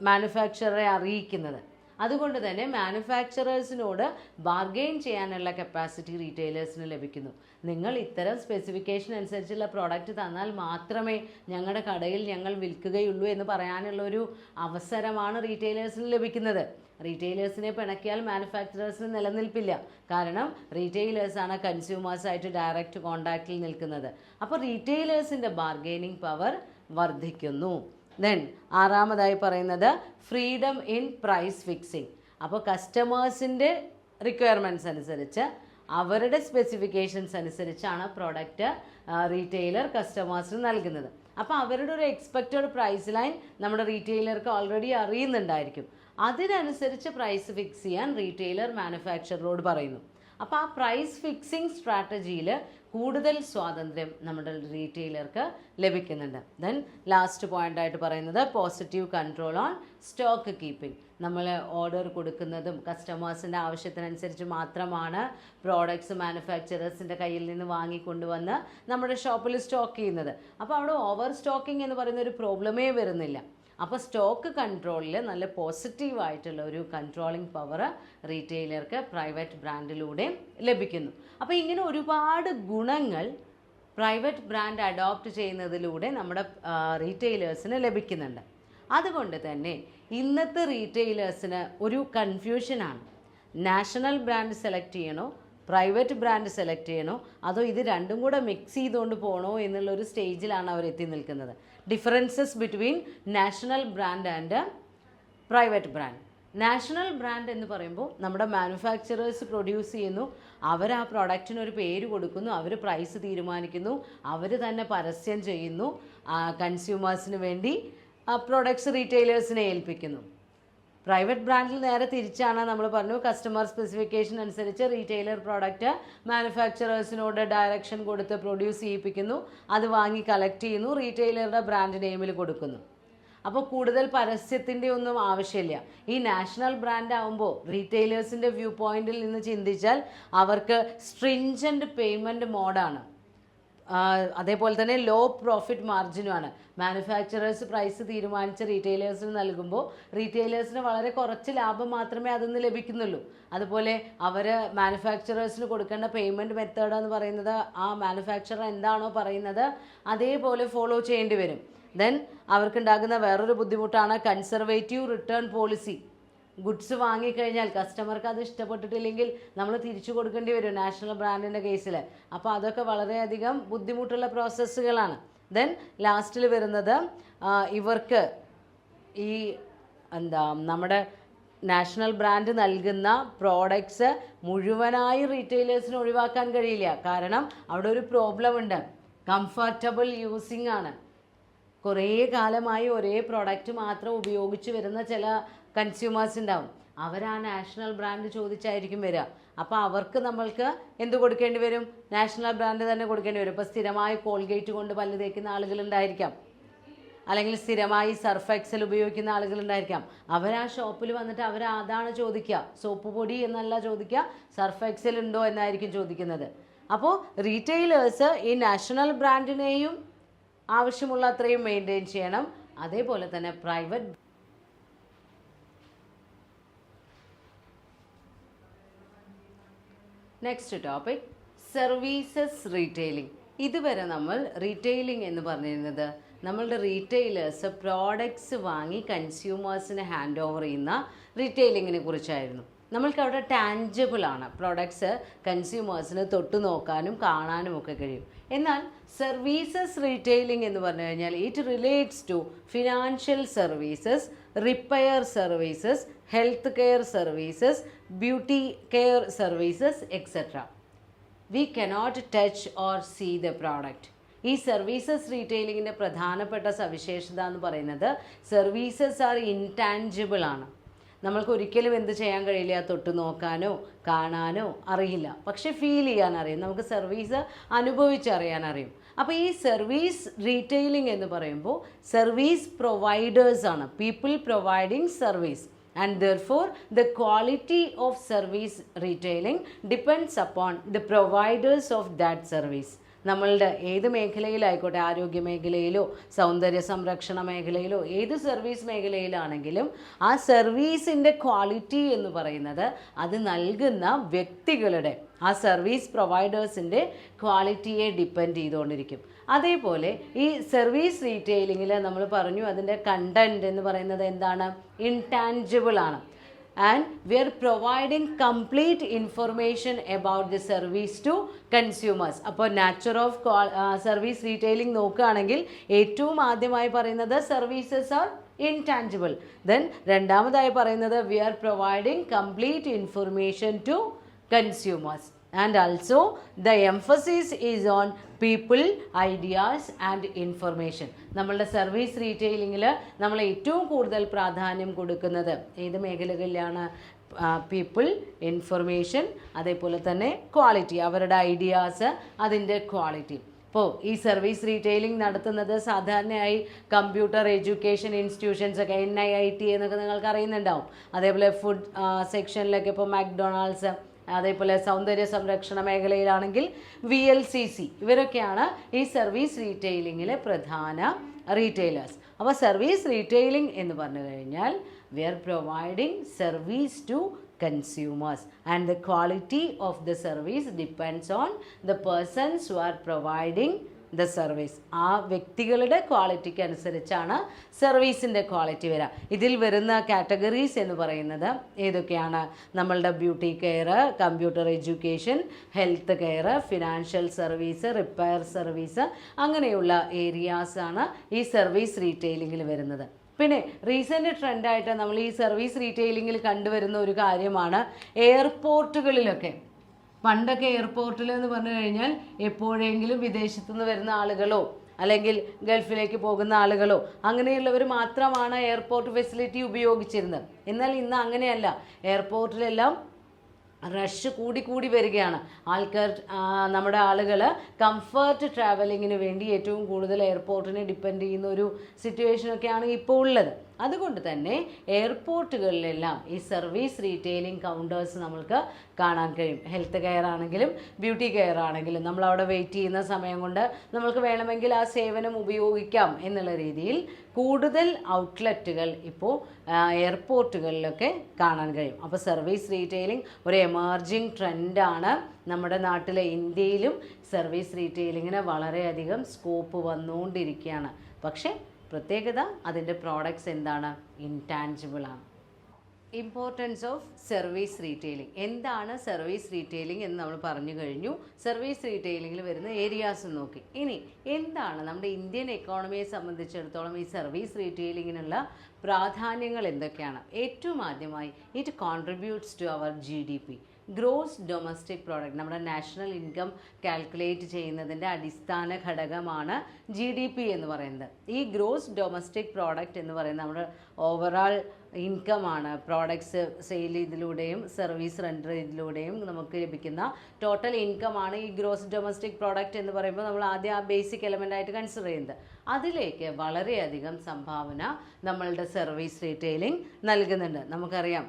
മാനുഫാക്ചററെ അറിയിക്കുന്നത്. അതുകൊണ്ട് തന്നെ മാനുഫാക്ചറേഴ്സിനോട് ബാർഗെയിൻ ചെയ്യാനുള്ള കപ്പാസിറ്റി റീറ്റെയിലേഴ്സിന് ലഭിക്കുന്നു. നിങ്ങൾ ഇത്തരം സ്പെസിഫിക്കേഷൻ അനുസരിച്ചുള്ള പ്രോഡക്റ്റ് തന്നാൽ മാത്രമേ ഞങ്ങളുടെ കടയിൽ ഞങ്ങൾ വിൽക്കുകയുള്ളൂ എന്ന് പറയാനുള്ളൊരു അവസരമാണ് റീറ്റെയിലേഴ്സിന് ലഭിക്കുന്നത്. റീറ്റെയിലേഴ്സിനെ പിണക്കിയാൽ മാനുഫാക്ചറേഴ്സിന് നിലനിൽപ്പില്ല. കാരണം റീറ്റെയിലേഴ്സാണ് കൺസ്യൂമേഴ്സായിട്ട് ഡയറക്റ്റ് കോണ്ടാക്റ്റിൽ നിൽക്കുന്നത്. അപ്പോൾ റീറ്റെയിലേഴ്സിൻ്റെ ബാർഗെയിനിങ് പവർ വർദ്ധിക്കുന്നു. ദെൻ ആറാമതായി പറയുന്നത് ഫ്രീഡം ഇൻ പ്രൈസ് ഫിക്സിങ്. അപ്പോൾ കസ്റ്റമേഴ്സിൻ്റെ റിക്വയർമെൻറ്റ്സ് അനുസരിച്ച് അവരുടെ സ്പെസിഫിക്കേഷൻസ് അനുസരിച്ചാണ് പ്രോഡക്റ്റ് റീറ്റെയിലർ കസ്റ്റമേഴ്സിന് നൽകുന്നത്. അപ്പോൾ അവരുടെ ഒരു എക്സ്പെക്റ്റഡ് പ്രൈസ് ലൈൻ നമ്മുടെ റീറ്റെയിലർക്ക് ഓൾറെഡി അറിയുന്നുണ്ടായിരിക്കും. അതിനനുസരിച്ച് പ്രൈസ് ഫിക്സ് ചെയ്യാൻ റീറ്റെയിലർ മാനുഫാക്ചററോട് പറയുന്നു. അപ്പോൾ ആ പ്രൈസ് ഫിക്സിംഗ് സ്ട്രാറ്റജിയിൽ കൂടുതൽ സ്വാതന്ത്ര്യം നമ്മുടെ റീറ്റെയിലർക്ക് ലഭിക്കുന്നുണ്ട്. ദെൻ ലാസ്റ്റ് പോയിൻ്റായിട്ട് പറയുന്നത് positive control on stock keeping. നമ്മൾ ഓർഡർ കൊടുക്കുന്നതും കസ്റ്റമേഴ്സിൻ്റെ ആവശ്യത്തിനനുസരിച്ച് മാത്രമാണ് പ്രോഡക്ട്സ് മാനുഫാക്ചറേഴ്സിൻ്റെ കയ്യിൽ നിന്ന് വാങ്ങിക്കൊണ്ടുവന്ന് നമ്മുടെ ഷോപ്പിൽ സ്റ്റോക്ക് ചെയ്യുന്നത്. അപ്പോൾ അവിടെ ഓവർ സ്റ്റോക്കിംഗ് എന്ന് പറയുന്ന ഒരു പ്രോബ്ലമേ വരുന്നില്ല. അപ്പോൾ സ്റ്റോക്ക് കൺട്രോളിൽ നല്ല പോസിറ്റീവായിട്ടുള്ള ഒരു കൺട്രോളിങ് പവർ റീറ്റെയിലർക്ക് പ്രൈവറ്റ് ബ്രാൻഡിലൂടെ ലഭിക്കുന്നു. അപ്പോൾ ഇങ്ങനെ ഒരുപാട് ഗുണങ്ങൾ പ്രൈവറ്റ് ബ്രാൻഡ് അഡോപ്റ്റ് ചെയ്യുന്നതിലൂടെ നമ്മുടെ റീറ്റെയിലേഴ്സിന് ലഭിക്കുന്നുണ്ട്. അതുകൊണ്ട് തന്നെ ഇന്നത്തെ റീറ്റെയിലേഴ്സിന് ഒരു കൺഫ്യൂഷനാണ്, നാഷണൽ ബ്രാൻഡ് സെലക്ട് ചെയ്യണോ പ്രൈവറ്റ് ബ്രാൻഡ് സെലക്ട് ചെയ്യണോ അതോ ഇത് രണ്ടും കൂടെ മിക്സ് ചെയ്തുകൊണ്ട് പോകണോ എന്നുള്ളൊരു സ്റ്റേജിലാണ് അവർ എത്തി നിൽക്കുന്നത്. Differences between national brand and private brand. National brand എന്ന് പറയുമ്പോൾ നമ്മുടെ മാനുഫാക്ചറേഴ്സ് പ്രൊഡ്യൂസ് ചെയ്യുന്നു, അവർ ആ പ്രോഡക്റ്റിന് ഒരു പേര് കൊടുക്കുന്നു, അവർ പ്രൈസ് തീരുമാനിക്കുന്നു, അവർ തന്നെ പരസ്യം ചെയ്യുന്നു, കൺസ്യൂമേഴ്സിന് വേണ്ടി പ്രോഡക്ട്സ് റീറ്റെയിലേഴ്സിനെ ഏൽപ്പിക്കുന്നു. പ്രൈവറ്റ് ബ്രാൻഡിൽ നേരെ തിരിച്ചാണ്. നമ്മൾ പറഞ്ഞു കസ്റ്റമർ സ്പെസിഫിക്കേഷൻ അനുസരിച്ച് റീറ്റെയിലർ പ്രോഡക്റ്റ് മാനുഫാക്ചറേഴ്സിനോട് ഡയറക്ഷൻ കൊടുത്ത് പ്രൊഡ്യൂസ് ചെയ്യിപ്പിക്കുന്നു, അത് വാങ്ങി കളക്ട് ചെയ്യുന്നു, റീറ്റെയിലറുടെ ബ്രാൻഡ് നെയിമിൽ കൊടുക്കുന്നു. അപ്പോൾ കൂടുതൽ പരസ്യത്തിൻ്റെ ഒന്നും ആവശ്യമില്ല. ഈ നാഷണൽ ബ്രാൻഡ് ആകുമ്പോൾ റീറ്റെയിലേഴ്സിൻ്റെ വ്യൂ പോയിന്റിൽ നിന്ന് ചിന്തിച്ചാൽ അവർക്ക് സ്ട്രിഞ്ചൻറ്റ് പേയ്മെൻറ്റ് മോഡാണ്, അതേപോലെ തന്നെ ലോ പ്രോഫിറ്റ് മാർജിനുമാണ്. മാനുഫാക്ചറേഴ്സ് പ്രൈസ് തീരുമാനിച്ച് റീറ്റെയിലേഴ്സിന് നൽകുമ്പോൾ റീറ്റെയിലേഴ്സിന് വളരെ കുറച്ച് ലാഭം മാത്രമേ അതിൽ നിന്ന് ലഭിക്കുന്നുള്ളൂ. അതുപോലെ അവർ മാനുഫാക്ചറേഴ്സിന് കൊടുക്കേണ്ട പേയ്മെൻറ്റ് മെത്തേഡ് എന്ന് പറയുന്നത് ആ മാനുഫാക്ചറർ എന്താണോ പറയുന്നത് അതേപോലെ ഫോളോ ചെയ്യേണ്ടി വരും. ദെൻ അവർക്കുണ്ടാകുന്ന വേറൊരു ബുദ്ധിമുട്ടാണ് കൺസർവേറ്റീവ് റിട്ടേൺ പോളിസി. ഗുഡ്സ് വാങ്ങിക്കഴിഞ്ഞാൽ കസ്റ്റമർക്ക് അത് ഇഷ്ടപ്പെട്ടിട്ടില്ലെങ്കിൽ നമ്മൾ തിരിച്ചു കൊടുക്കേണ്ടി വരും നാഷണൽ ബ്രാൻഡിൻ്റെ കേസിൽ. അപ്പോൾ അതൊക്കെ വളരെയധികം ബുദ്ധിമുട്ടുള്ള പ്രോസസ്സുകളാണ്. ദെൻ ലാസ്റ്റിൽ വരുന്നത് ഇവർക്ക് ഈ നമ്മുടെ നാഷണൽ ബ്രാൻഡ് നൽകുന്ന പ്രോഡക്ട്സ് മുഴുവനായി റീറ്റെയിലേഴ്സിന് ഒഴിവാക്കാൻ കഴിയില്ല. കാരണം അവിടെ ഒരു പ്രോബ്ലം ഉണ്ട്, കംഫർട്ടബിൾ യൂസിങ് ആണ്. കുറേ കാലമായി ഒരേ പ്രോഡക്റ്റ് മാത്രം ഉപയോഗിച്ച് വരുന്ന ചില കൺസ്യൂമേഴ്സ് ഉണ്ടാവും, അവർ ആ നാഷണൽ ബ്രാൻഡ് ചോദിച്ചായിരിക്കും വരിക. അപ്പോൾ അവർക്ക് നമ്മൾക്ക് എന്ത് കൊടുക്കേണ്ടി വരും? നാഷണൽ ബ്രാൻഡ് തന്നെ കൊടുക്കേണ്ടി വരും. ഇപ്പോൾ സ്ഥിരമായി കോൾഗേറ്റ് കൊണ്ട് പല്ല് തേക്കുന്ന ആളുകളുണ്ടായിരിക്കാം, അല്ലെങ്കിൽ സ്ഥിരമായി സർഫ് എക്സൽ ഉപയോഗിക്കുന്ന ആളുകളുണ്ടായിരിക്കാം. അവർ ആ ഷോപ്പിൽ വന്നിട്ട് അവർ അതാണ് ചോദിക്കുക, സോപ്പ് പൊടി എന്നല്ല ചോദിക്കുക, സർഫ് എക്സൽ ഉണ്ടോ എന്നായിരിക്കും ചോദിക്കുന്നത്. അപ്പോൾ റീറ്റെയിലേഴ്സ് ഈ നാഷണൽ ബ്രാൻഡിനെയും ആവശ്യമുള്ള അത്രയും മെയിൻറ്റെയിൻ ചെയ്യണം. അതേപോലെ തന്നെ private next topic services retailing. ഇതുവരെ നമ്മൾ റീറ്റെയിലിംഗ് എന്ന് പറഞ്ഞിരുന്നത് നമ്മളുടെ റീറ്റെയിലേഴ്സ് പ്രോഡക്ട്സ് വാങ്ങി കൺസ്യൂമേഴ്സിന് ഹാൻഡ് ഓവർ ചെയ്യുന്ന റീറ്റെയിലിങ്ങിനെ കുറിച്ചായിരുന്നു. നമ്മൾക്ക് അവിടെ ടാഞ്ചിബിൾ ആണ്, പ്രോഡക്ട്സ് കൺസ്യൂമേഴ്സിന് തൊട്ട് നോക്കാനും കാണാനും ഒക്കെ കഴിയും. എന്നാൽ സർവീസസ് റീറ്റെയിലിംഗ് എന്ന് പറഞ്ഞു കഴിഞ്ഞാൽ it relates to financial services, repair services, health care services, beauty care services etcetera. We cannot touch or see the product. ഈ സർവീസസ് റീറ്റെയിലിങ്ങിൻ്റെ പ്രധാനപ്പെട്ട സവിശേഷത എന്ന് പറയുന്നത് സർവീസസ് ആർ ഇൻടാഞ്ചിബിൾ ആണ്. നമ്മൾക്ക് ഒരിക്കലും എന്ത് ചെയ്യാൻ കഴിയില്ല, തൊട്ട് നോക്കാനോ കാണാനോ അറിയില്ല, പക്ഷെ ഫീൽ ചെയ്യാൻ അറിയും, നമുക്ക് സർവീസ് അനുഭവിച്ചറിയാൻ അറിയും. അപ്പോൾ ഈ സർവീസ് റീറ്റെയിലിംഗ് എന്ന് പറയുമ്പോൾ സർവീസ് പ്രൊവൈഡേഴ്സ് ആണ്, people providing service, and therefore the quality of service retailing depends upon the providers of that service. നമ്മളുടെ ഏത് മേഖലയിലായിക്കോട്ടെ, ആരോഗ്യ മേഖലയിലോ സൗന്ദര്യ സംരക്ഷണ മേഖലയിലോ ഏത് സർവീസ് മേഖലയിലാണെങ്കിലും ആ സർവീസിൻ്റെ ക്വാളിറ്റി എന്ന് പറയുന്നത് അത് നൽകുന്ന വ്യക്തികളുടെ, ആ സർവീസ് പ്രൊവൈഡേഴ്സിൻ്റെ ക്വാളിറ്റിയെ ഡിപ്പെൻഡ് ചെയ്തുകൊണ്ടിരിക്കും. അതേപോലെ ഈ സർവീസ് റീറ്റെയിലിങ്ങിൽ നമ്മൾ പറഞ്ഞു അതിൻ്റെ കണ്ടൻറ്റ് എന്ന് പറയുന്നത് എന്താണ്? ഇൻടാഞ്ചിബിൾ ആണ്. And we are providing complete information about the service to consumers. അപ്പോൾ nature of service retailing നോക്കുകയാണെങ്കിൽ ഏറ്റവും ആദ്യമായി പറയുന്നത് സർവീസസ് ആർ ഇൻടാഞ്ചിബിൾ. ദെൻ രണ്ടാമതായി പറയുന്നത് we are providing complete information to consumers. And also the emphasis is on people, ideas and information. നമ്മളുടെ സർവീസ് റീറ്റെയിലിങ്ങിൽ നമ്മൾ ഏറ്റവും കൂടുതൽ പ്രാധാന്യം കൊടുക്കുന്നത് ഏത് മേഖലകളിലാണ്? പീപ്പിൾ, ഇൻഫർമേഷൻ, അതേപോലെ തന്നെ ക്വാളിറ്റി, അവരുടെ ഐഡിയാസ്, അതിൻ്റെ ക്വാളിറ്റി. അപ്പോൾ ഈ സർവീസ് റീറ്റെയിലിംഗ് നടത്തുന്നത് സാധാരണയായി കമ്പ്യൂട്ടർ എഡ്യൂക്കേഷൻ ഇൻസ്റ്റിറ്റ്യൂഷൻസ് ഒക്കെ, NIIT എന്നൊക്കെ നിങ്ങൾക്ക് അറിയുന്നുണ്ടാവും. അതേപോലെ ഫുഡ് സെക്ഷനിലൊക്കെ ഇപ്പോൾ മക്ഡൊണാൾഡ്സ്, അതേപോലെ സൗന്ദര്യ സംരക്ഷണ മേഖലയിലാണെങ്കിൽ VLCC, ഇവരൊക്കെയാണ് ഈ സർവീസ് റീറ്റെയിലിങ്ങിലെ പ്രധാന റീറ്റെയിലേഴ്സ്. അപ്പോൾ സർവീസ് റീറ്റെയിലിംഗ് എന്ന് പറഞ്ഞു കഴിഞ്ഞാൽ we are providing service to consumers and the quality of the service depends on the persons who are providing the service. ആ വ്യക്തികളുടെ ക്വാളിറ്റിക്ക് അനുസരിച്ചാണ് സർവീസിൻ്റെ ക്വാളിറ്റി വരിക. ഇതിൽ വരുന്ന കാറ്റഗറീസ് എന്ന് പറയുന്നത് ഏതൊക്കെയാണ്? നമ്മളുടെ beauty care, computer education, health care, financial service, repair service, അങ്ങനെയുള്ള ഏരിയാസാണ് ഈ സർവീസ് റീറ്റെയിലിങ്ങിൽ വരുന്നത്. പിന്നെ റീസെൻ്റ് ട്രെൻഡായിട്ട് നമ്മൾ ഈ സർവീസ് റീറ്റെയിലിങ്ങിൽ കണ്ടുവരുന്ന ഒരു കാര്യമാണ് എയർപോർട്ടുകളിലൊക്കെ. പണ്ടൊക്കെ എയർപോർട്ടിൽ എന്ന് പറഞ്ഞു കഴിഞ്ഞാൽ എപ്പോഴെങ്കിലും വിദേശത്തു നിന്ന് വരുന്ന ആളുകളോ അല്ലെങ്കിൽ ഗൾഫിലേക്ക് പോകുന്ന ആളുകളോ അങ്ങനെയുള്ളവർ മാത്രമാണ് എയർപോർട്ട് ഫെസിലിറ്റി ഉപയോഗിച്ചിരുന്നത്. എന്നാൽ ഇന്ന് അങ്ങനെയല്ല. എയർപോർട്ടിലെല്ലാം റഷ് കൂടി വരികയാണ്. നമ്മുടെ ആളുകൾ കംഫർട്ട് ട്രാവലിങ്ങിന് വേണ്ടി ഏറ്റവും കൂടുതൽ എയർപോർട്ടിനെ ഡിപ്പെൻഡ് ചെയ്യുന്ന ഒരു സിറ്റുവേഷനൊക്കെയാണ് ഇപ്പോൾ ഉള്ളത്. അതുകൊണ്ട് തന്നെ എയർപോർട്ടുകളിലെല്ലാം ഈ സർവീസ് റീറ്റെയിലിംഗ് കൗണ്ടേഴ്സ് നമ്മൾക്ക് കാണാൻ കഴിയും. ഹെൽത്ത് കെയർ ആണെങ്കിലും ബ്യൂട്ടി കെയർ ആണെങ്കിലും നമ്മളവിടെ വെയിറ്റ് ചെയ്യുന്ന സമയം കൊണ്ട് നമ്മൾക്ക് വേണമെങ്കിൽ ആ സേവനം ഉപയോഗിക്കാം എന്നുള്ള രീതിയിൽ കൂടുതൽ ഔട്ട്ലെറ്റുകൾ ഇപ്പോൾ എയർപോർട്ടുകളിലൊക്കെ കാണാൻ കഴിയും. അപ്പോൾ സർവീസ് റീറ്റെയിലിംഗ് ഒരു എമർജിങ് ട്രെൻഡാണ്. നമ്മുടെ നാട്ടിലെ ഇന്ത്യയിലും സർവീസ് റീറ്റെയിലിങ്ങിന് വളരെയധികം സ്കോപ്പ് വന്നുകൊണ്ടിരിക്കുകയാണ്. പക്ഷേ പ്രത്യേകത അതിൻ്റെ പ്രോഡക്ട്സ് എന്താണ്? ഇൻടാഞ്ചിബിൾ ആണ്. Importance of service retailing. എന്താണ് സർവീസ് റീറ്റെയിലിംഗ് എന്ന് നമ്മൾ പറഞ്ഞു കഴിഞ്ഞു. സർവീസ് റീറ്റെയിലിങ്ങിൽ വരുന്ന ഏരിയാസ് നോക്കി. ഇനി എന്താണ് നമ്മുടെ ഇന്ത്യൻ എക്കോണമിയെ സംബന്ധിച്ചിടത്തോളം ഈ സർവീസ് റീറ്റെയിലിങ്ങിനുള്ള പ്രാധാന്യങ്ങൾ എന്തൊക്കെയാണ്? ഏറ്റവും ആദ്യമായി it contributes to our GDP, gross domestic product. നമ്മുടെ നാഷണൽ ഇൻകം കാൽക്കുലേറ്റ് ചെയ്യുന്നതിൻ്റെ അടിസ്ഥാന ഘടകമാണ് GDP എന്ന് പറയുന്നത്. ഈ ഗ്രോസ് ഡൊമസ്റ്റിക് പ്രോഡക്റ്റ് എന്ന് പറയുന്നത് നമ്മുടെ ഓവറാൾ ഇൻകമാണ്. പ്രോഡക്ട്സ് സെയിൽ ഇതിലൂടെയും സർവീസ് റെൻഡർ ഇതിലൂടെയും നമുക്ക് ലഭിക്കുന്ന ടോട്ടൽ ഇൻകമാണ് ഈ ഗ്രോസ് ഡൊമസ്റ്റിക് പ്രോഡക്റ്റ് എന്ന് പറയുമ്പോൾ നമ്മൾ ആദ്യം ആ ബേസിക് എലമെൻ്റ് ആയിട്ട് കൺസിഡർ ചെയ്യുന്നത്. അതിലേക്ക് വളരെയധികം സംഭാവന നമ്മളുടെ സർവീസ് റീറ്റെയിലിംഗ് നൽകുന്നുണ്ട്. നമുക്കറിയാം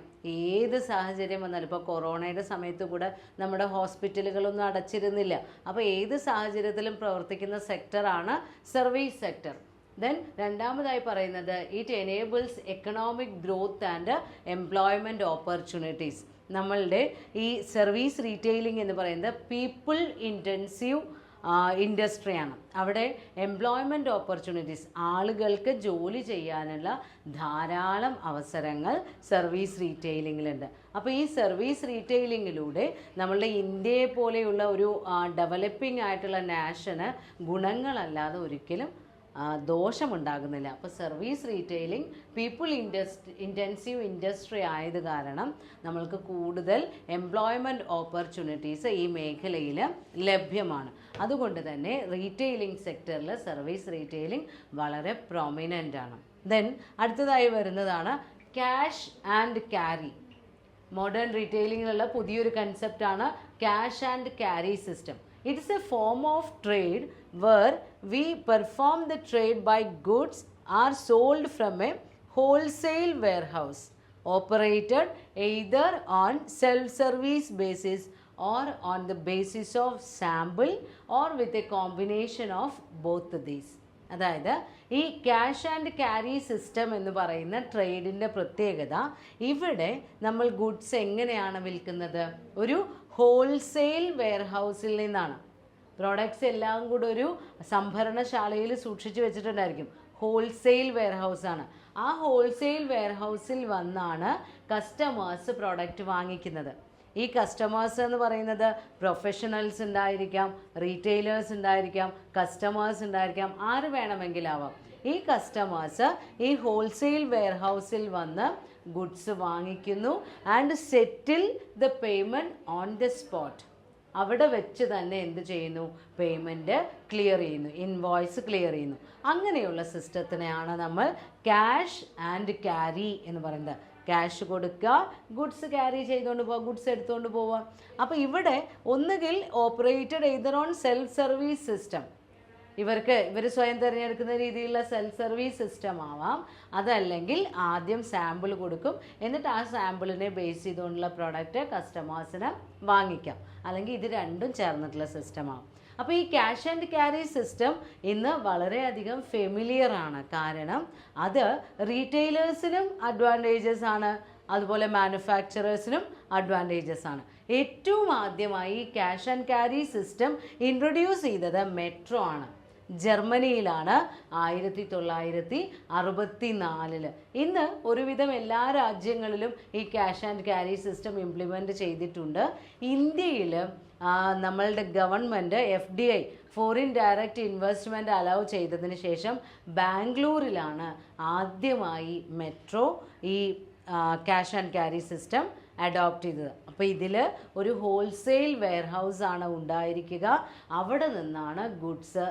ഏത് സാഹചര്യം വന്നാലും, ഇപ്പോൾ കൊറോണയുടെ സമയത്ത് കൂടെ നമ്മുടെ ഹോസ്പിറ്റലുകളൊന്നും അടച്ചിരുന്നില്ല. അപ്പോൾ ഏത് സാഹചര്യത്തിലും പ്രവർത്തിക്കുന്ന സെക്ടറാണ് സർവീസ് സെക്ടർ. ദെൻ രണ്ടാമതായി പറയുന്നത് it enables economic growth and employment opportunities. നമ്മളുടെ ഈ സർവീസ് റീറ്റെയിലിംഗ് എന്ന് പറയുന്നത് പീപ്പിൾ ഇൻറ്റൻസീവ് ഇൻഡസ്ട്രിയാണ്. അവിടെ എംപ്ലോയ്മെൻറ്റ് ഓപ്പർച്യൂണിറ്റീസ്, ആളുകൾക്ക് ജോലി ചെയ്യാനുള്ള ധാരാളം അവസരങ്ങൾ സർവീസ് റീറ്റെയിലിങ്ങിലുണ്ട്. അപ്പോൾ ഈ സർവീസ് റീറ്റെയിലിങ്ങിലൂടെ നമ്മളുടെ ഇന്ത്യയെ പോലെയുള്ള ഒരു ഡെവലപ്പിംഗ് ആയിട്ടുള്ള നാഷന് ഗുണങ്ങളല്ലാതെ ഒരിക്കലും ദോഷമുണ്ടാകുന്നില്ല. അപ്പോൾ service retailing people intensive industry ആയത് കാരണം നമ്മൾക്ക് കൂടുതൽ എംപ്ലോയ്മെൻറ്റ് ഓപ്പർച്യൂണിറ്റീസ് ഈ മേഖലയിൽ ലഭ്യമാണ്. അതുകൊണ്ട് തന്നെ റീറ്റെയിലിംഗ് സെക്ടറിൽ സർവീസ് റീറ്റെയിലിംഗ് വളരെ പ്രൊമിനൻ്റ് ആണ്. ദെൻ അടുത്തതായി വരുന്നതാണ് ക്യാഷ് ആൻഡ് ക്യാരി. മോഡേൺ റീറ്റെയിലിങ്ങിലുള്ള പുതിയൊരു കൺസെപ്റ്റാണ് cash and carry system. It is a form of trade where we perform the trade by goods are sold from a wholesale warehouse operated either on self-service basis or on the basis of sample or with a combination of both these. അതായത് ഈ ക്യാഷ് ആൻഡ് ക്യാരി സിസ്റ്റം എന്ന് പറയുന്ന ട്രേഡിൻ്റെ പ്രത്യേകത, ഇവിടെ നമ്മൾ ഗുഡ്സ് എങ്ങനെയാണ് വിൽക്കുന്നത്? ഒരു ഹോൾസെയിൽ വെയർഹൗസിൽ നിന്നാണ്. പ്രോഡക്ട്സ് എല്ലാം കൂടെ ഒരു സംഭരണശാലയിൽ സൂക്ഷിച്ച് വെച്ചിട്ടുണ്ടായിരിക്കും. ഹോൾസെയിൽ വെയർഹൗസാണ്. ആ ഹോൾസെയിൽ വെയർഹൗസിൽ വന്നാണ് കസ്റ്റമേഴ്സ് പ്രോഡക്റ്റ് വാങ്ങിക്കുന്നത്. ഈ കസ്റ്റമേഴ്സ് എന്ന് പറയുന്നത് പ്രൊഫഷണൽസ് ഉണ്ടായിരിക്കാം, റീറ്റെയിലേഴ്സ് ഉണ്ടായിരിക്കാം, കസ്റ്റമേഴ്സ് ഉണ്ടായിരിക്കാം, ആര് വേണമെങ്കിലാവാം. ഈ കസ്റ്റമേഴ്സ് ഈ ഹോൾസെയിൽ വെയർഹൗസിൽ വന്ന് ഗുഡ്സ് വാങ്ങിക്കുന്നു and settle the payment on the spot. അവിടെ വെച്ച് തന്നെ എന്ത് ചെയ്യുന്നു? പേയ്മെൻറ്റ് ക്ലിയർ ചെയ്യുന്നു, ഇൻവോയ്സ് ക്ലിയർ ചെയ്യുന്നു. അങ്ങനെയുള്ള സിസ്റ്റത്തിനെയാണ് നമ്മൾ ക്യാഷ് ആൻഡ് ക്യാരി എന്ന് പറയുന്നത്. ക്യാഷ് കൊടുക്കുക, ഗുഡ്സ് ക്യാരി ചെയ്തുകൊണ്ട് പോവുക, ഗുഡ്സ് എടുത്തുകൊണ്ട് പോവുക. അപ്പോൾ ഇവിടെ ഒന്നുകിൽ operated either on self service system, ഇവർ സ്വയം തിരഞ്ഞെടുക്കുന്ന രീതിയിലുള്ള സെൽഫ് സർവീസ് സിസ്റ്റം ആവാം. അതല്ലെങ്കിൽ ആദ്യം സാമ്പിൾ കൊടുക്കും, എന്നിട്ട് ആ സാമ്പിളിനെ ബേസ് ചെയ്തുകൊണ്ടുള്ള പ്രോഡക്റ്റ് കസ്റ്റമേഴ്സിന് വാങ്ങിക്കാം. അല്ലെങ്കിൽ ഇത് രണ്ടും ചേർന്നിട്ടുള്ള സിസ്റ്റമാവും. അപ്പോൾ ഈ ക്യാഷ് ആൻഡ് ക്യാരി സിസ്റ്റം ഇന്ന് വളരെയധികം ഫെമിലിയർ ആണ്. കാരണം അത് റീറ്റെയിലേഴ്സിനും അഡ്വാൻറ്റേജസ് ആണ്, അതുപോലെ മാനുഫാക്ചറേഴ്സിനും അഡ്വാൻറ്റേജസ് ആണ്. ഏറ്റവും ആദ്യമായി cash and carry system introduce ചെയ്തത് മെട്രോ ആണ്. ജർമ്മനിയിലാണ് 1964. ഇന്ന് ഒരുവിധം എല്ലാ രാജ്യങ്ങളിലും ഈ cash and carry system implement ചെയ്തിട്ടുണ്ട്. ഇന്ത്യയിൽ നമ്മളുടെ government FDI foreign direct investment allow ചെയ്തതിന് ശേഷം ബാംഗ്ലൂരിലാണ് ആദ്യമായി മെട്രോ ഈ cash and carry system adopt ചെയ്തത്. അപ്പോൾ ഇതിൽ ഒരു ഹോൾസെയിൽ വെയർഹൗസ് ആണ് ഉണ്ടായിരിക്കുക. അവിടെ നിന്നാണ് ഗുഡ്സ്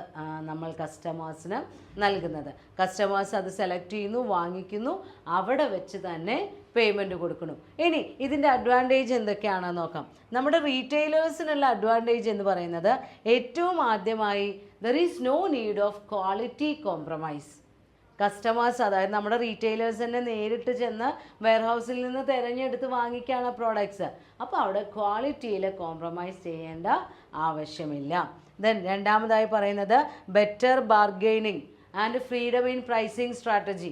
നമ്മൾ കസ്റ്റമേഴ്സിന് നൽകുന്നത്. കസ്റ്റമേഴ്സ് അത് സെലക്ട് ചെയ്യുന്നു, വാങ്ങിക്കുന്നു, അവിടെ വെച്ച് തന്നെ പേയ്മെൻറ്റ് കൊടുക്കണം. ഇനി ഇതിൻ്റെ അഡ്വാൻറ്റേജ് എന്തൊക്കെയാണെന്ന് നോക്കാം. നമ്മുടെ റീറ്റെയിലേഴ്സിനുള്ള അഡ്വാൻറ്റേജ് എന്ന് പറയുന്നത് ഏറ്റവും ആദ്യമായി there is no need of quality compromise. Customers, അതായത് നമ്മുടെ റീറ്റെയിലേഴ്സ് തന്നെ നേരിട്ട് ചെന്ന് വെയർഹൗസിൽ നിന്ന് തിരഞ്ഞെടുത്ത് വാങ്ങിക്കുകയാണ് പ്രോഡക്ട്സ്. അപ്പോൾ അവിടെ ക്വാളിറ്റിയിൽ കോംപ്രമൈസ് ചെയ്യേണ്ട ആവശ്യമില്ല. ദെൻ രണ്ടാമതായി പറയുന്നത് better bargaining and freedom in pricing strategy.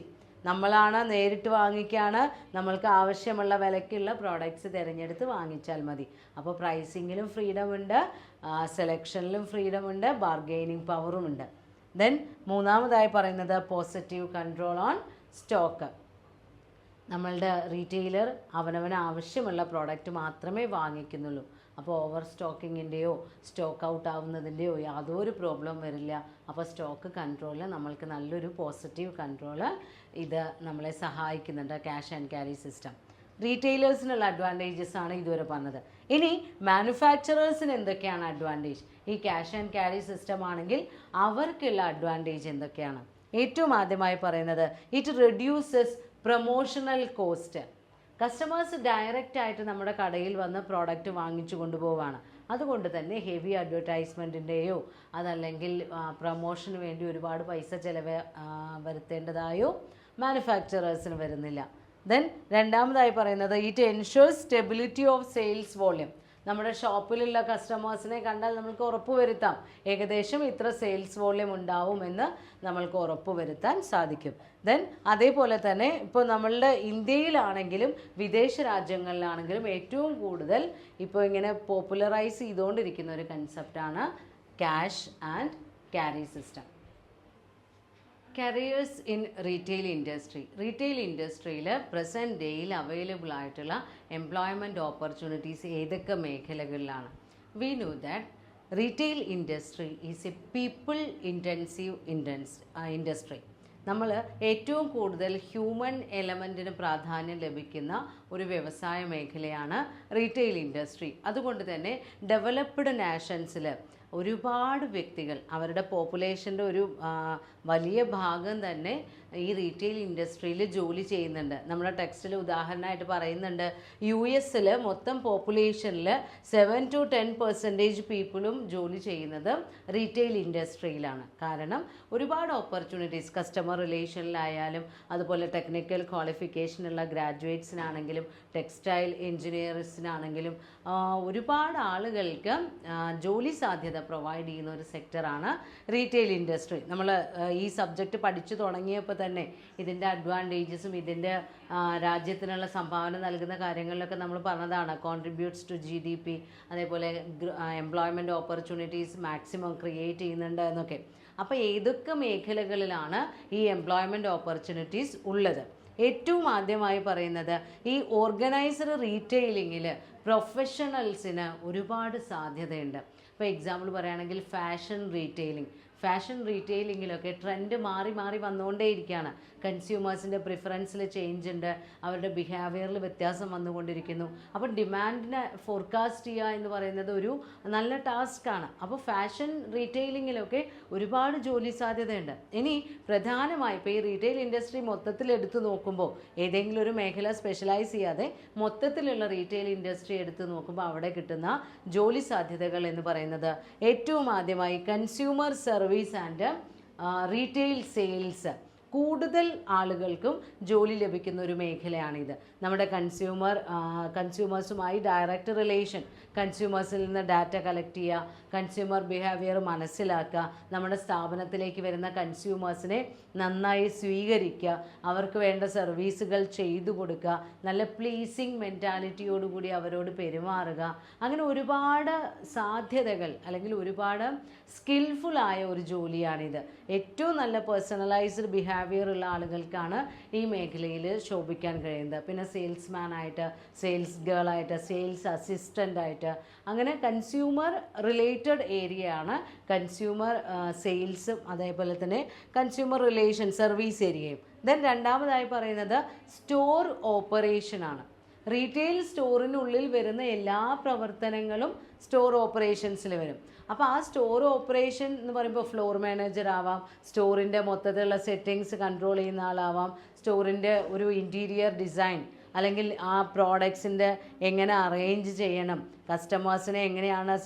നമ്മളാണ് നേരിട്ട് വാങ്ങിക്കുകയാണ്, നമ്മൾക്ക് ആവശ്യമുള്ള വിലയ്ക്കുള്ള പ്രോഡക്ട്സ് തിരഞ്ഞെടുത്ത് വാങ്ങിച്ചാൽ മതി. അപ്പോൾ പ്രൈസിങ്ങിലും ഫ്രീഡം ഉണ്ട്, സെലക്ഷനിലും ഫ്രീഡം ഉണ്ട്, ബാർഗെയിനിങ് പവറും ഉണ്ട്. ദെൻ മൂന്നാമതായി പറയുന്നത് പോസിറ്റീവ് കൺട്രോൾ ഓൺ സ്റ്റോക്ക്. നമ്മളുടെ റീറ്റെയിലർ അവനവന് ആവശ്യമുള്ള പ്രോഡക്റ്റ് മാത്രമേ വാങ്ങിക്കുന്നുള്ളൂ. അപ്പോൾ ഓവർ സ്റ്റോക്കിങ്ങിൻ്റെയോ സ്റ്റോക്ക് ഔട്ട് ആവുന്നതിൻ്റെയോ യാതൊരു പ്രോബ്ലം വരില്ല. അപ്പോൾ സ്റ്റോക്ക് കൺട്രോളിൽ നമ്മൾക്ക് നല്ലൊരു പോസിറ്റീവ് കൺട്രോൾ ഇത് നമ്മളെ സഹായിക്കുന്നുണ്ട് ക്യാഷ് ആൻഡ് ക്യാരി സിസ്റ്റം. റീറ്റെയിലേഴ്സിനുള്ള അഡ്വാൻറ്റേജസ് ആണ് ഇതുവരെ പറഞ്ഞത്. ഇനി മാനുഫാക്ചറേഴ്സിന് എന്തൊക്കെയാണ് അഡ്വാൻറ്റേജ്? ഈ ക്യാഷ് ആൻഡ് ക്യാരി സിസ്റ്റം ആണെങ്കിൽ അവർക്കുള്ള അഡ്വാൻറ്റേജ് എന്തൊക്കെയാണ്? ഏറ്റവും ആദ്യമായി പറയുന്നത് it reduces promotional cost. Customers direct ആയിട്ട് നമ്മുടെ കടയിൽ വന്ന് പ്രോഡക്റ്റ് വാങ്ങിച്ചു കൊണ്ടുപോവാണ്. അതുകൊണ്ട് തന്നെ ഹെവി അഡ്വർടൈസ്മെൻറ്റിൻ്റെയോ അതല്ലെങ്കിൽ പ്രൊമോഷന് വേണ്ടി ഒരുപാട് പൈസ വരുത്തേണ്ടതായോ മാനുഫാക്ചറേഴ്സിന് വരുന്നില്ല. ദെൻ രണ്ടാമതായി പറയുന്നത് it ensures stability of sales volume. നമ്മുടെ ഷോപ്പിലുള്ള കസ്റ്റമേഴ്സിനെ കണ്ടാൽ നമ്മൾക്ക് ഉറപ്പ് വരുത്താം ഏകദേശം ഇത്ര സെയിൽസ് വോള്യം ഉണ്ടാവുമെന്ന് നമ്മൾക്ക് ഉറപ്പ് വരുത്താൻ സാധിക്കും. ദെൻ അതേപോലെ തന്നെ ഇപ്പോൾ നമ്മളുടെ ഇന്ത്യയിലാണെങ്കിലും വിദേശ രാജ്യങ്ങളിലാണെങ്കിലും ഏറ്റവും കൂടുതൽ ഇപ്പോൾ ഇങ്ങനെ പോപ്പുലറൈസ് ചെയ്തുകൊണ്ടിരിക്കുന്ന ഒരു കൺസെപ്റ്റാണ് cash and carry system. Careers in retail industry. Retail ഇൻഡസ്ട്രിയിൽ പ്രസൻറ്റ് ഡേയിൽ അവൈലബിൾ ആയിട്ടുള്ള എംപ്ലോയ്മെൻറ്റ് ഓപ്പർച്യൂണിറ്റീസ് ഏതൊക്കെ മേഖലകളിലാണ്? We know that retail industry is a people intensive industry. നമ്മൾ ഏറ്റവും കൂടുതൽ ഹ്യൂമൻ എലമെൻറ്റിന് പ്രാധാന്യം ലഭിക്കുന്ന ഒരു വ്യവസായ മേഖലയാണ് റീറ്റെയിൽ ഇൻഡസ്ട്രി. അതുകൊണ്ട് തന്നെ ഡെവലപ്ഡ് നാഷൻസിൽ ഒരുപാട് വ്യക്തികൾ അവരുടെ പോപ്പുലേഷൻ്റെ ഒരു വലിയ ഭാഗം തന്നെ ഈ റീറ്റെയിൽ ഇൻഡസ്ട്രിയിൽ ജോലി ചെയ്യുന്നുണ്ട്. നമ്മുടെ ടെക്സ്റ്റിൽ ഉദാഹരണമായിട്ട് പറയുന്നുണ്ട് US മൊത്തം പോപ്പുലേഷനിൽ 7 to 10% പീപ്പിളും ജോലി ചെയ്യുന്നത് റീറ്റെയിൽ ഇൻഡസ്ട്രിയിലാണ്. കാരണം ഒരുപാട് ഓപ്പർച്യൂണിറ്റീസ് കസ്റ്റമർ റിലേഷനിലായാലും അതുപോലെ ടെക്നിക്കൽ ക്വാളിഫിക്കേഷനുള്ള ഗ്രാജുവേറ്റ്സിനാണെങ്കിലും ടെക്സ്റ്റൈൽ എൻജിനീയേഴ്സിനാണെങ്കിലും ഒരുപാട് ആളുകൾക്ക് ജോലി സാധ്യത പ്രൊവൈഡ് ചെയ്യുന്ന ഒരു സെക്ടറാണ് റീറ്റെയിൽ ഇൻഡസ്ട്രി. നമ്മൾ ഈ സബ്ജക്റ്റ് പഠിച്ചു തുടങ്ങിയപ്പോൾ തന്നെ ഇതിൻ്റെ അഡ്വാൻറ്റേജസും ഇതിൻ്റെ രാജ്യത്തിനുള്ള സംഭാവന നൽകുന്ന കാര്യങ്ങളിലൊക്കെ നമ്മൾ പറഞ്ഞതാണ്. കോൺട്രിബ്യൂട്ട്സ് ടു GDP, അതേപോലെ എംപ്ലോയ്മെൻറ്റ് ഓപ്പർച്യൂണിറ്റീസ് മാക്സിമം ക്രിയേറ്റ് ചെയ്യുന്നുണ്ട് എന്നൊക്കെ. അപ്പോൾ ഏതൊക്കെ മേഖലകളിലാണ് ഈ എംപ്ലോയ്മെൻറ്റ് ഓപ്പർച്യൂണിറ്റീസ് ഉള്ളത്? ഏറ്റവും ആദ്യമായി പറയുന്നത് ഈ ഓർഗനൈസ്ഡ് റീറ്റെയിലിങ്ങിൽ പ്രൊഫഷണൽസിന് ഒരുപാട് സാധ്യതയുണ്ട്. ഇപ്പോൾ എക്സാമ്പിൾ പറയുകയാണെങ്കിൽ ഫാഷൻ റീറ്റെയിലിങ്ങിലൊക്കെ ട്രെൻഡ് മാറി വന്നുകൊണ്ടേയിരിക്കുകയാണ്. കൺസ്യൂമേഴ്സിൻ്റെ പ്രിഫറൻസിൽ ചേഞ്ച് ഉണ്ട്, അവരുടെ ബിഹേവിയറിൽ വ്യത്യാസം വന്നുകൊണ്ടിരിക്കുന്നു. അപ്പോൾ ഡിമാൻഡിനെ ഫോർകാസ്റ്റ് ചെയ്യുക എന്ന് പറയുന്നത് ഒരു നല്ല ടാസ്ക്കാണ്. അപ്പോൾ ഫാഷൻ റീറ്റെയിലിങ്ങിലൊക്കെ ഒരുപാട് ജോലി സാധ്യതയുണ്ട്. ഇനി പ്രധാനമായി ഇപ്പോൾ ഈ റീറ്റെയിൽ ഇൻഡസ്ട്രി മൊത്തത്തിൽ എടുത്തു നോക്കുമ്പോൾ ഏതെങ്കിലും ഒരു മേഖല സ്പെഷ്യലൈസ് ചെയ്യാതെ മൊത്തത്തിലുള്ള റീറ്റെയിൽ ഇൻഡസ്ട്രി എടുത്തു നോക്കുമ്പോൾ അവിടെ കിട്ടുന്ന ജോലി സാധ്യതകൾ എന്ന് പറയുന്നത് ഏറ്റവും ആദ്യമായി consumer service and retail sales, കൂടുതൽ ആളുകൾക്കും ജോലി ലഭിക്കുന്ന ഒരു മേഖലയാണിത്. നമ്മുടെ കൺസ്യൂമേഴ്സുമായി ഡയറക്റ്റ് റിലേഷൻ, കൺസ്യൂമേഴ്സിൽ നിന്ന് ഡാറ്റ കളക്ട് ചെയ്യുക, കൺസ്യൂമർ ബിഹേവിയർ മനസ്സിലാക്കുക, നമ്മുടെ സ്ഥാപനത്തിലേക്ക് വരുന്ന കൺസ്യൂമേഴ്സിനെ നന്നായി സ്വീകരിക്കുക, അവർക്ക് വേണ്ട സർവീസുകൾ ചെയ്തു കൊടുക്കുക, നല്ല പ്ലീസിങ് മെൻറ്റാലിറ്റിയോടുകൂടി അവരോട് പെരുമാറുക. അങ്ങനെ ഒരുപാട് സാധ്യതകൾ അല്ലെങ്കിൽ ഒരുപാട് സ്കിൽഫുള്ളായ ഒരു ജോലിയാണിത്. ഏറ്റവും നല്ല പേഴ്സണലൈസ്ഡ് ബിഹേവിയർ ഉള്ള ആളുകൾക്കാണ് ഈ മേഖലയിൽ ശോഭിക്കാൻ കഴിയുന്നത്. പിന്നെ സെയിൽസ്മാൻ ആയിട്ട്, സെയിൽസ് ഗേൾ ആയിട്ട്, സെയിൽസ് അസിസ്റ്റൻ്റ് ആയിട്ട്, അങ്ങനെ കൺസ്യൂമർ റിലേറ്റഡ് ഏരിയ ആണ് കൺസ്യൂമർ സെയിൽസും അതേപോലെ തന്നെ കൺസ്യൂമർ റിലേഷൻ സർവീസ് ഏരിയയും. ദെൻ രണ്ടാമതായി പറയുന്നത് സ്റ്റോർ ഓപ്പറേഷൻ ആണ്. റീറ്റെയിൽ സ്റ്റോറിനുള്ളിൽ വരുന്ന എല്ലാ പ്രവർത്തനങ്ങളും സ്റ്റോർ ഓപ്പറേഷൻസിൽ വരും. അപ്പോൾ ആ സ്റ്റോർ ഓപ്പറേഷൻ എന്ന് പറയുമ്പോൾ ഫ്ലോർ മാനേജർ ആവാം, സ്റ്റോറിൻ്റെ മൊത്തത്തിലുള്ള സെറ്റിങ്സ് കൺട്രോൾ ചെയ്യുന്ന ആളാവാം, സ്റ്റോറിൻ്റെ ഒരു ഇൻറ്റീരിയർ ഡിസൈൻ അല്ലെങ്കിൽ ആ പ്രോഡക്ട്സിൻ്റെ എങ്ങനെ അറേഞ്ച് ചെയ്യണം, കസ്റ്റമേഴ്സിനെ എങ്ങനെയാണ്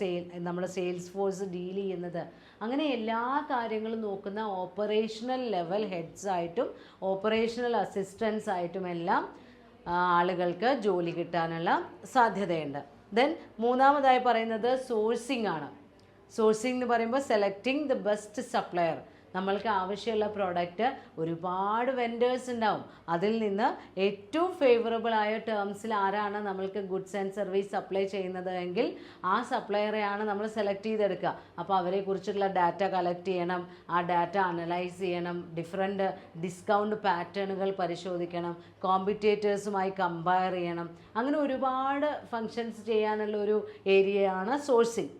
നമ്മുടെ സെയിൽസ് ഫോഴ്സ് ഡീൽ ചെയ്യുന്നത്, അങ്ങനെ എല്ലാ കാര്യങ്ങളും നോക്കുന്ന ഓപ്പറേഷണൽ ലെവൽ ഹെഡ്സ് ആയിട്ടും ഓപ്പറേഷണൽ അസിസ്റ്റൻസ് ആയിട്ടും എല്ലാം ആളുകൾക്ക് ജോലി കിട്ടാനുള്ള സാധ്യതയുണ്ട്. ദെൻ മൂന്നാമതായി പറയുന്നത് സോഴ്സിംഗ് ആണ്. സോഴ്സിംഗ് എന്ന് പറയുമ്പോൾ സെലക്ടിങ് ദ ബെസ്റ്റ് സപ്ലയർ. നമ്മൾക്ക് ആവശ്യമുള്ള പ്രോഡക്റ്റ് ഒരുപാട് വെൻഡേഴ്സ് ഉണ്ടാവും, അതിൽ നിന്ന് ഏറ്റവും ഫേവറബിൾ ആയ ടേംസിൽ ആരാണ് നമ്മൾക്ക് ഗുഡ്സ് ആൻഡ് സർവീസ് സപ്ലൈ ചെയ്യുന്നത് എങ്കിൽ ആ സപ്ലയറെയാണ് നമ്മൾ സെലക്ട് ചെയ്തെടുക്കുക. അപ്പോൾ അവരെക്കുറിച്ചുള്ള ഡാറ്റ കളക്ട് ചെയ്യണം, ആ ഡാറ്റ അനലൈസ് ചെയ്യണം, ഡിഫറെൻറ്റ് ഡിസ്കൗണ്ട് പാറ്റേണുകൾ പരിശോധിക്കണം, കോമ്പറ്റേറ്റേഴ്സുമായി കമ്പയർ ചെയ്യണം, അങ്ങനെ ഒരുപാട് ഫങ്ഷൻസ് ചെയ്യാനുള്ള ഒരു ഏരിയയാണ് സോഴ്സിംഗ്.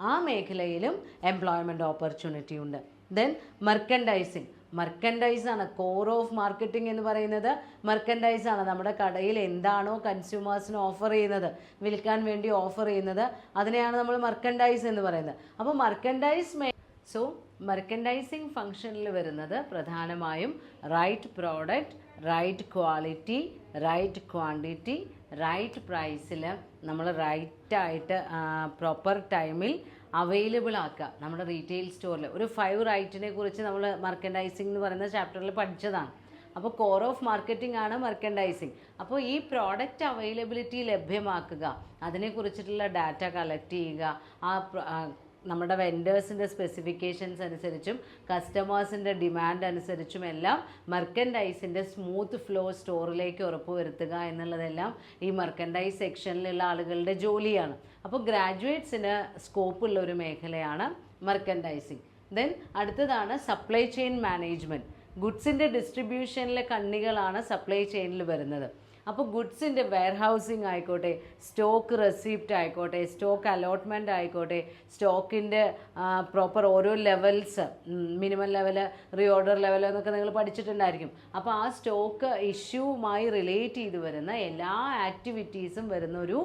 ആ മേഖലയിലും എംപ്ലോയ്മെൻറ്റ് ഓപ്പർച്യൂണിറ്റി ഉണ്ട്. ദെൻ മർക്കൻഡൈസ് ആണ് കോർ ഓഫ് മാർക്കറ്റിംഗ് എന്ന് പറയുന്നത്. മർക്കൻഡൈസ് ആണ് നമ്മുടെ കടയിൽ എന്താണോ കൺസ്യൂമേഴ്സിന് ഓഫർ ചെയ്യുന്നത്, വിൽക്കാൻ വേണ്ടി ഓഫർ ചെയ്യുന്നത്, അതിനെയാണ് നമ്മൾ മർക്കൻഡൈസ് എന്ന് പറയുന്നത്. അപ്പോൾ മർക്കൻഡൈസിങ് ഫങ്ഷനിൽ വരുന്നത് പ്രധാനമായും right product, right quality, right quantity, right പ്രൈസിൽ നമ്മൾ റൈറ്റായിട്ട് പ്രോപ്പർ ടൈമിൽ അവൈലബിൾ ആക്കുക. നമ്മുടെ റീറ്റെയിൽ സ്റ്റോറിൽ ഒരു 5 റൈറ്റിനെ കുറിച്ച് നമ്മൾ മർക്കൻഡൈസിംഗ് എന്ന് പറയുന്ന ചാപ്റ്ററിൽ പഠിച്ചതാണ്. അപ്പോൾ കോർ ഓഫ് മാർക്കറ്റിംഗ് ആണ് മർക്കൻഡൈസിങ്. അപ്പോൾ ഈ പ്രോഡക്റ്റ് അവൈലബിലിറ്റി ലഭ്യമാക്കുക, അതിനെക്കുറിച്ചിട്ടുള്ള ഡാറ്റ കളക്ട് ചെയ്യുക, നമ്മുടെ വെൻഡേഴ്സിൻ്റെ സ്പെസിഫിക്കേഷൻസ് അനുസരിച്ചും കസ്റ്റമേഴ്സിൻ്റെ ഡിമാൻഡ് അനുസരിച്ചും എല്ലാം മർക്കൻഡൈസിൻ്റെ സ്മൂത്ത് ഫ്ലോ സ്റ്റോറിലേക്ക് ഉറപ്പുവരുത്തുക എന്നുള്ളതെല്ലാം ഈ മർക്കൻഡൈസ് സെക്ഷനിലുള്ള ആളുകളുടെ ജോലിയാണ്. അപ്പോൾ ഗ്രാജുവേറ്റ്സിന് സ്കോപ്പുള്ള ഒരു മേഖലയാണ് മർക്കൻഡൈസിങ്. ദെൻ അടുത്തതാണ് സപ്ലൈ ചെയിൻ മാനേജ്മെൻറ്റ്. ഗുഡ്സിൻ്റെ ഡിസ്ട്രിബ്യൂഷനിലെ കണ്ണികളാണ് സപ്ലൈ ചെയിനിൽ വരുന്നത്. അപ്പോൾ ഗുഡ്സിൻ്റെ വെയർഹൗസിങ് ആയിക്കോട്ടെ, സ്റ്റോക്ക് റെസിപ്റ്റ് ആയിക്കോട്ടെ, സ്റ്റോക്ക് അലോട്ട്മെൻറ്റ് ആയിക്കോട്ടെ, സ്റ്റോക്കിൻ്റെ പ്രോപ്പർ ഓരോ levels, minimum level, reorder level എന്നൊക്കെ നിങ്ങൾ പഠിച്ചിട്ടുണ്ടായിരിക്കും. അപ്പോൾ ആ സ്റ്റോക്ക് ഇഷ്യൂവുമായി റിലേറ്റ് ചെയ്ത് വരുന്ന എല്ലാ ആക്ടിവിറ്റീസും വരുന്ന ഒരു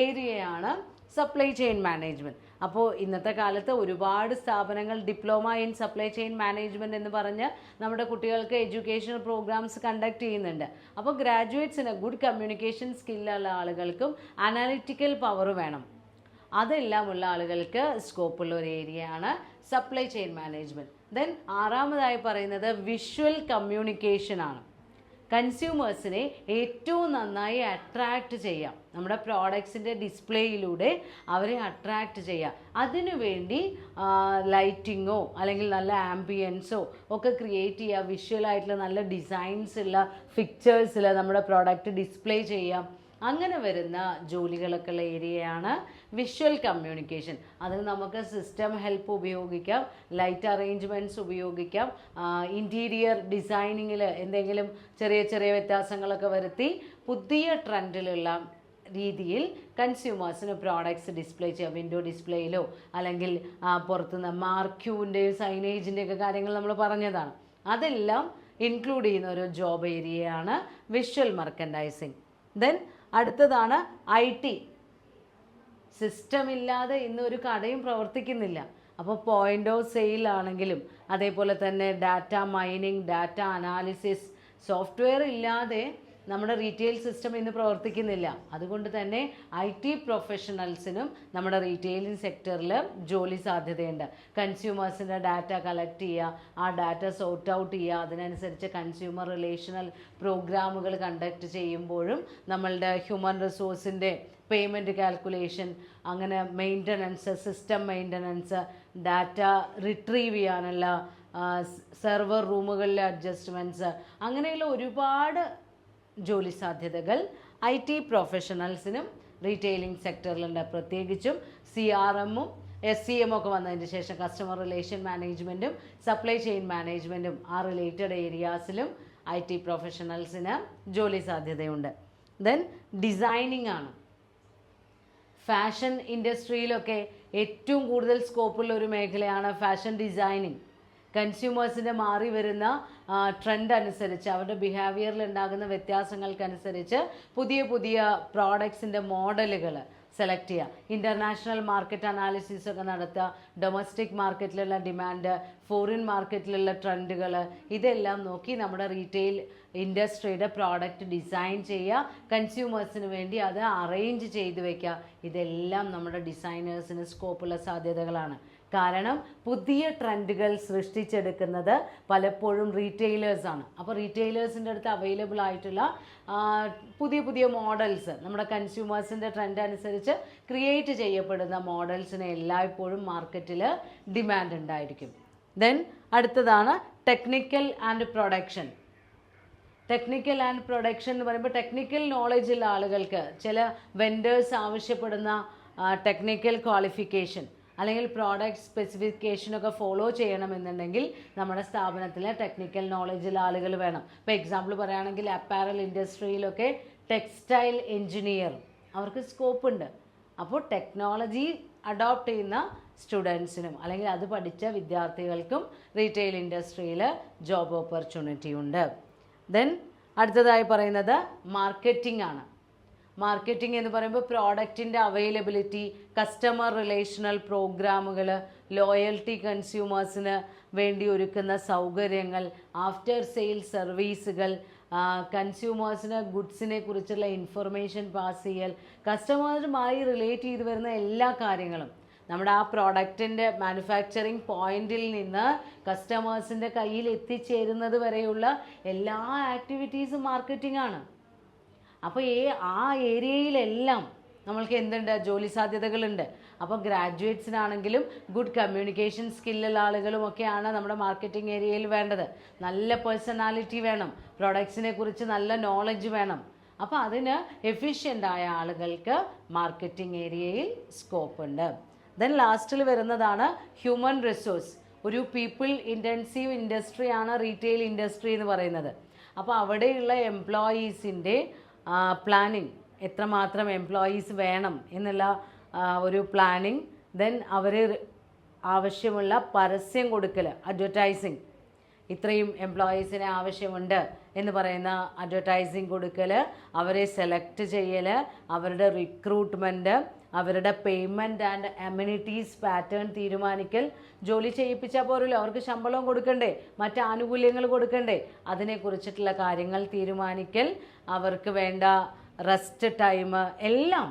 ഏരിയയാണ് സപ്ലൈ ചെയിൻ മാനേജ്മെൻറ്റ്. അപ്പോൾ ഇന്നത്തെ കാലത്ത് ഒരുപാട് സ്ഥാപനങ്ങൾ diploma in supply chain management എന്ന് പറഞ്ഞ് നമ്മുടെ കുട്ടികൾക്ക് എഡ്യൂക്കേഷണൽ പ്രോഗ്രാംസ് കണ്ടക്ട് ചെയ്യുന്നുണ്ട്. അപ്പോൾ ഗ്രാജുവേറ്റ്സിന് ഗുഡ് കമ്മ്യൂണിക്കേഷൻ സ്കില്ലുള്ള ആളുകൾക്കും അനാലിറ്റിക്കൽ പവർ വേണം. അതെല്ലാം ഉള്ള ആളുകൾക്ക് സ്കോപ്പുള്ള ഒരു ഏരിയയാണ് സപ്ലൈ ചെയിൻ മാനേജ്മെൻറ്റ്. ദെൻ ആറാമതായി പറയുന്നത് വിഷ്വൽ കമ്മ്യൂണിക്കേഷൻ ആണ്. കൺസ്യൂമേഴ്സിനെ ഏറ്റവും നന്നായി അട്രാക്റ്റ് ചെയ്യാം, നമ്മുടെ പ്രോഡക്ട്സിൻ്റെ ഡിസ്പ്ലേയിലൂടെ അവരെ അട്രാക്റ്റ് ചെയ്യാം. അതിനുവേണ്ടി ലൈറ്റിങ്ങോ അല്ലെങ്കിൽ നല്ല ആംബിയൻസോ ഒക്കെ ക്രിയേറ്റ് ചെയ്യുക, വിഷ്വലായിട്ടുള്ള നല്ല ഡിസൈൻസ് ഉള്ള പിക്ചേഴ്സിൽ നമ്മുടെ പ്രോഡക്റ്റ് ഡിസ്പ്ലേ ചെയ്യാം. അങ്ങനെ വരുന്ന ജോലികളൊക്കെ ഉള്ള ഏരിയയാണ് വിഷ്വൽ കമ്മ്യൂണിക്കേഷൻ. അതിന് നമുക്ക് സിസ്റ്റം ഹെൽപ്പ് ഉപയോഗിക്കാം, ലൈറ്റ് അറേഞ്ച്മെൻറ്റ്സ് ഉപയോഗിക്കാം, ഇൻറ്റീരിയർ ഡിസൈനിങ്ങിൽ എന്തെങ്കിലും ചെറിയ ചെറിയ വ്യത്യാസങ്ങളൊക്കെ വരുത്തി പുതിയ ട്രെൻഡിലുള്ള രീതിയിൽ കൺസ്യൂമേഴ്സിന് പ്രോഡക്ട്സ് ഡിസ്പ്ലേ ചെയ്യാം. വിൻഡോ ഡിസ്പ്ലേയിലോ അല്ലെങ്കിൽ പുറത്തുനിന്ന് മാർക്യൂവിൻ്റെയും സൈനേജിൻ്റെയൊക്കെ കാര്യങ്ങൾ നമ്മൾ പറഞ്ഞതാണ്. അതെല്ലാം ഇൻക്ലൂഡ് ചെയ്യുന്ന ഒരു ജോബ് ഏരിയയാണ് വിഷ്വൽ മർക്കൻഡൈസിങ്. ദെൻ അടുത്തതാണ് IT. സിസ്റ്റം ഇല്ലാതെ ഇന്നൊരു കടയും പ്രവർത്തിക്കുന്നില്ല. അപ്പോൾ പോയിൻ്റ് ഓഫ് സെയിൽ ആണെങ്കിലും അതേപോലെ തന്നെ data mining, data analysis, software ഇല്ലാതെ നമ്മുടെ റീറ്റെയിൽ സിസ്റ്റം ഇന്ന് പ്രവർത്തിക്കുന്നില്ല. അതുകൊണ്ട് തന്നെ IT പ്രൊഫഷണൽസിനും നമ്മുടെ റീറ്റെയിലിംഗ് സെക്ടറിൽ ജോലി സാധ്യതയുണ്ട്. കൺസ്യൂമേഴ്സിൻ്റെ ഡാറ്റ കളക്ട് ചെയ്യുക, ആ ഡാറ്റ സോർട്ട് ഔട്ട് ചെയ്യുക, അതിനനുസരിച്ച് കൺസ്യൂമർ റിലേഷണൽ പ്രോഗ്രാമുകൾ കണ്ടക്ട് ചെയ്യുമ്പോഴും നമ്മളുടെ ഹ്യൂമൻ റിസോഴ്സിൻ്റെ പേയ്മെൻറ്റ് കാൽക്കുലേഷൻ, അങ്ങനെ maintenance, system maintenance, data retrieve ചെയ്യാനുള്ള സെർവർ റൂമുകളിലെ അഡ്ജസ്റ്റ്മെൻറ്റ്സ്, അങ്ങനെയുള്ള ഒരുപാട് ജോലി സാധ്യതകൾ IT പ്രൊഫഷണൽസിനും റീറ്റെയിലിംഗ് സെക്ടറിലുണ്ട്. പ്രത്യേകിച്ചും CRMഉം SCM ഒക്കെ വന്നതിന് ശേഷം കസ്റ്റമർ റിലേഷൻ മാനേജ്മെൻറ്റും സപ്ലൈ ചെയിൻ മാനേജ്മെൻറ്റും ആ റിലേറ്റഡ് ഏരിയാസിലും IT പ്രൊഫഷണൽസിന് ജോലി സാധ്യതയുണ്ട്. ദെൻ ഡിസൈനിങ് ആണ്. ഫാഷൻ ഇൻഡസ്ട്രിയിലൊക്കെ ഏറ്റവും കൂടുതൽ സ്കോപ്പുള്ള ഒരു മേഖലയാണ് ഫാഷൻ ഡിസൈനിങ്. കൺസ്യൂമേഴ്സിൻ്റെ മാറി വരുന്ന ട്രെൻഡ് അനുസരിച്ച്, അവരുടെ ബിഹേവിയറിൽ ഉണ്ടാകുന്ന വ്യത്യാസങ്ങൾക്കനുസരിച്ച് പുതിയ പുതിയ പ്രോഡക്ട്സിൻ്റെ മോഡലുകൾ സെലക്ട് ചെയ്യുക, ഇൻ്റർനാഷണൽ മാർക്കറ്റ് അനാലിസിസ് ഒക്കെ നടത്തുക, ഡൊമസ്റ്റിക് മാർക്കറ്റിലുള്ള ഡിമാൻഡ്, ഫോറിൻ മാർക്കറ്റിലുള്ള ട്രെൻഡുകൾ, ഇതെല്ലാം നോക്കി നമ്മുടെ റീറ്റെയിൽ ഇൻഡസ്ട്രിയുടെ പ്രോഡക്റ്റ് ഡിസൈൻ ചെയ്യുക, കൺസ്യൂമേഴ്സിന് വേണ്ടി അത് അറേഞ്ച് ചെയ്ത് വയ്ക്കുക. ഇതെല്ലാം നമ്മുടെ ഡിസൈനേഴ്സിന് സ്കോപ്പുള്ള സാധ്യതകളാണ്. കാരണം പുതിയ ട്രെൻഡുകൾ സൃഷ്ടിച്ചെടുക്കുന്നത് പലപ്പോഴും റീറ്റെയിലേഴ്സാണ്. അപ്പോൾ റീറ്റെയിലേഴ്സിൻ്റെ അടുത്ത് അവൈലബിൾ ആയിട്ടുള്ള പുതിയ പുതിയ മോഡൽസ്, നമ്മുടെ കൺസ്യൂമേഴ്സിൻ്റെ ട്രെൻഡ് അനുസരിച്ച് ക്രിയേറ്റ് ചെയ്യപ്പെടുന്ന മോഡൽസിന് എല്ലായ്പ്പോഴും മാർക്കറ്റിൽ ഡിമാൻഡ് ഉണ്ടായിരിക്കും. ദെൻ അടുത്തതാണ് technical and production. Technical and production എന്ന് പറയുമ്പോൾ ടെക്നിക്കൽ നോളജുള്ള ആളുകൾക്ക് ചില വെൻഡേഴ്സ് ആവശ്യപ്പെടുന്ന ടെക്നിക്കൽ ക്വാളിഫിക്കേഷൻ അല്ലെങ്കിൽ പ്രോഡക്റ്റ് സ്പെസിഫിക്കേഷനൊക്കെ ഫോളോ ചെയ്യണമെന്നുണ്ടെങ്കിൽ നമ്മുടെ സ്ഥാപനത്തിൽ ടെക്നിക്കൽ നോളജുള്ള ആളുകൾ വേണം. ഇപ്പോൾ എക്സാമ്പിൾ പറയുകയാണെങ്കിൽ അപ്പാരൽ ഇൻഡസ്ട്രിയിലൊക്കെ ടെക്സ്റ്റൈൽ എൻജിനീയർ അവർക്ക് സ്കോപ്പ് ഉണ്ട്. അപ്പോൾ ടെക്നോളജി അഡോപ്റ്റ് ചെയ്യുന്ന സ്റ്റുഡൻസിനും അല്ലെങ്കിൽ അത് പഠിച്ച വിദ്യാർത്ഥികൾക്കും റീറ്റെയിൽ ഇൻഡസ്ട്രിയിൽ ജോബ് ഓപ്പർച്യൂണിറ്റി ഉണ്ട്. ദെൻ അടുത്തതായി പറയുന്നത് മാർക്കറ്റിംഗ് ആണ്. മാർക്കറ്റിംഗ് എന്ന് പറയുമ്പോൾ പ്രോഡക്റ്റിൻ്റെ അവൈലബിലിറ്റി, കസ്റ്റമർ റിലേഷണൽ പ്രോഗ്രാമുകൾ, ലോയൽറ്റി കൺസ്യൂമേഴ്സിന് വേണ്ടി ഒരുക്കുന്ന സൗകര്യങ്ങൾ, ആഫ്റ്റർ സെയിൽ സർവീസുകൾ, കൺസ്യൂമേഴ്സിന് ഗുഡ്സിനെ കുറിച്ചുള്ള ഇൻഫർമേഷൻ പാസ് ചെയ്യൽ, കസ്റ്റമറുമായി റിലേറ്റ് ചെയ്ത് വരുന്ന എല്ലാ കാര്യങ്ങളും നമ്മുടെ ആ പ്രോഡക്റ്റിൻ്റെ മാനുഫാക്ചറിങ് പോയിന്റിൽ നിന്ന് കസ്റ്റമേഴ്സിൻ്റെ കയ്യിൽ എത്തിച്ചേരുന്നത് വരെയുള്ള എല്ലാ ആക്ടിവിറ്റീസും മാർക്കറ്റിംഗ് ആണ്. അപ്പോൾ ആ ഏരിയയിലെല്ലാം നമ്മൾക്ക് എന്തുണ്ട്, ജോലി സാധ്യതകളുണ്ട്. അപ്പോൾ ഗ്രാജുവേറ്റ്സിനാണെങ്കിലും ഗുഡ് കമ്മ്യൂണിക്കേഷൻ സ്കില്ലുള്ള ആളുകളുമൊക്കെയാണ് നമ്മുടെ മാർക്കറ്റിംഗ് ഏരിയയിൽ വേണ്ടത്. നല്ല പേഴ്സണാലിറ്റി വേണം, പ്രൊഡക്ട്സിനെ കുറിച്ച് നല്ല നോളജ് വേണം. അപ്പോൾ അതിന് എഫിഷ്യൻ്റായ ആളുകൾക്ക് മാർക്കറ്റിംഗ് ഏരിയയിൽ സ്കോപ്പ് ഉണ്ട്. ദെൻ ലാസ്റ്റിൽ വരുന്നതാണ് ഹ്യൂമൻ റിസോഴ്സ്. ഒരു പീപ്പിൾ ഇൻറ്റൻസീവ് ഇൻഡസ്ട്രിയാണ് റീറ്റെയിൽ ഇൻഡസ്ട്രി എന്ന് പറയുന്നത്. അപ്പോൾ അവിടെയുള്ള എംപ്ലോയീസിൻ്റെ പ്ലാനിങ്, എത്രമാത്രം എംപ്ലോയീസ് വേണം എന്നുള്ള ഒരു പ്ലാനിങ്. ദെൻ അവർ ആവശ്യമുള്ള പരസ്യം കൊടുക്കൽ, അഡ്വർടൈസിങ്, ഇത്രയും എംപ്ലോയീസിനെ ആവശ്യമുണ്ട് എന്ന് പറയുന്ന അഡ്വർടൈസിങ് കൊടുക്കൽ, അവരെ സെലക്ട് ചെയ്യൽ, അവരുടെ റിക്രൂട്ട്മെൻറ്റ്, അവരുടെ പേയ്മെൻറ്റ് ആൻഡ് അമ്യൂണിറ്റീസ് പാറ്റേൺ തീരുമാനിക്കൽ. ജോലി ചെയ്യിപ്പിച്ചാൽ പോരല്ലോ, അവർക്ക് ശമ്പളവും കൊടുക്കണ്ടേ, മറ്റ് ആനുകൂല്യങ്ങൾ കൊടുക്കണ്ടേ, അതിനെക്കുറിച്ചിട്ടുള്ള കാര്യങ്ങൾ തീരുമാനിക്കൽ, അവർക്ക് വേണ്ട റെസ്റ്റ് ടൈം, എല്ലാം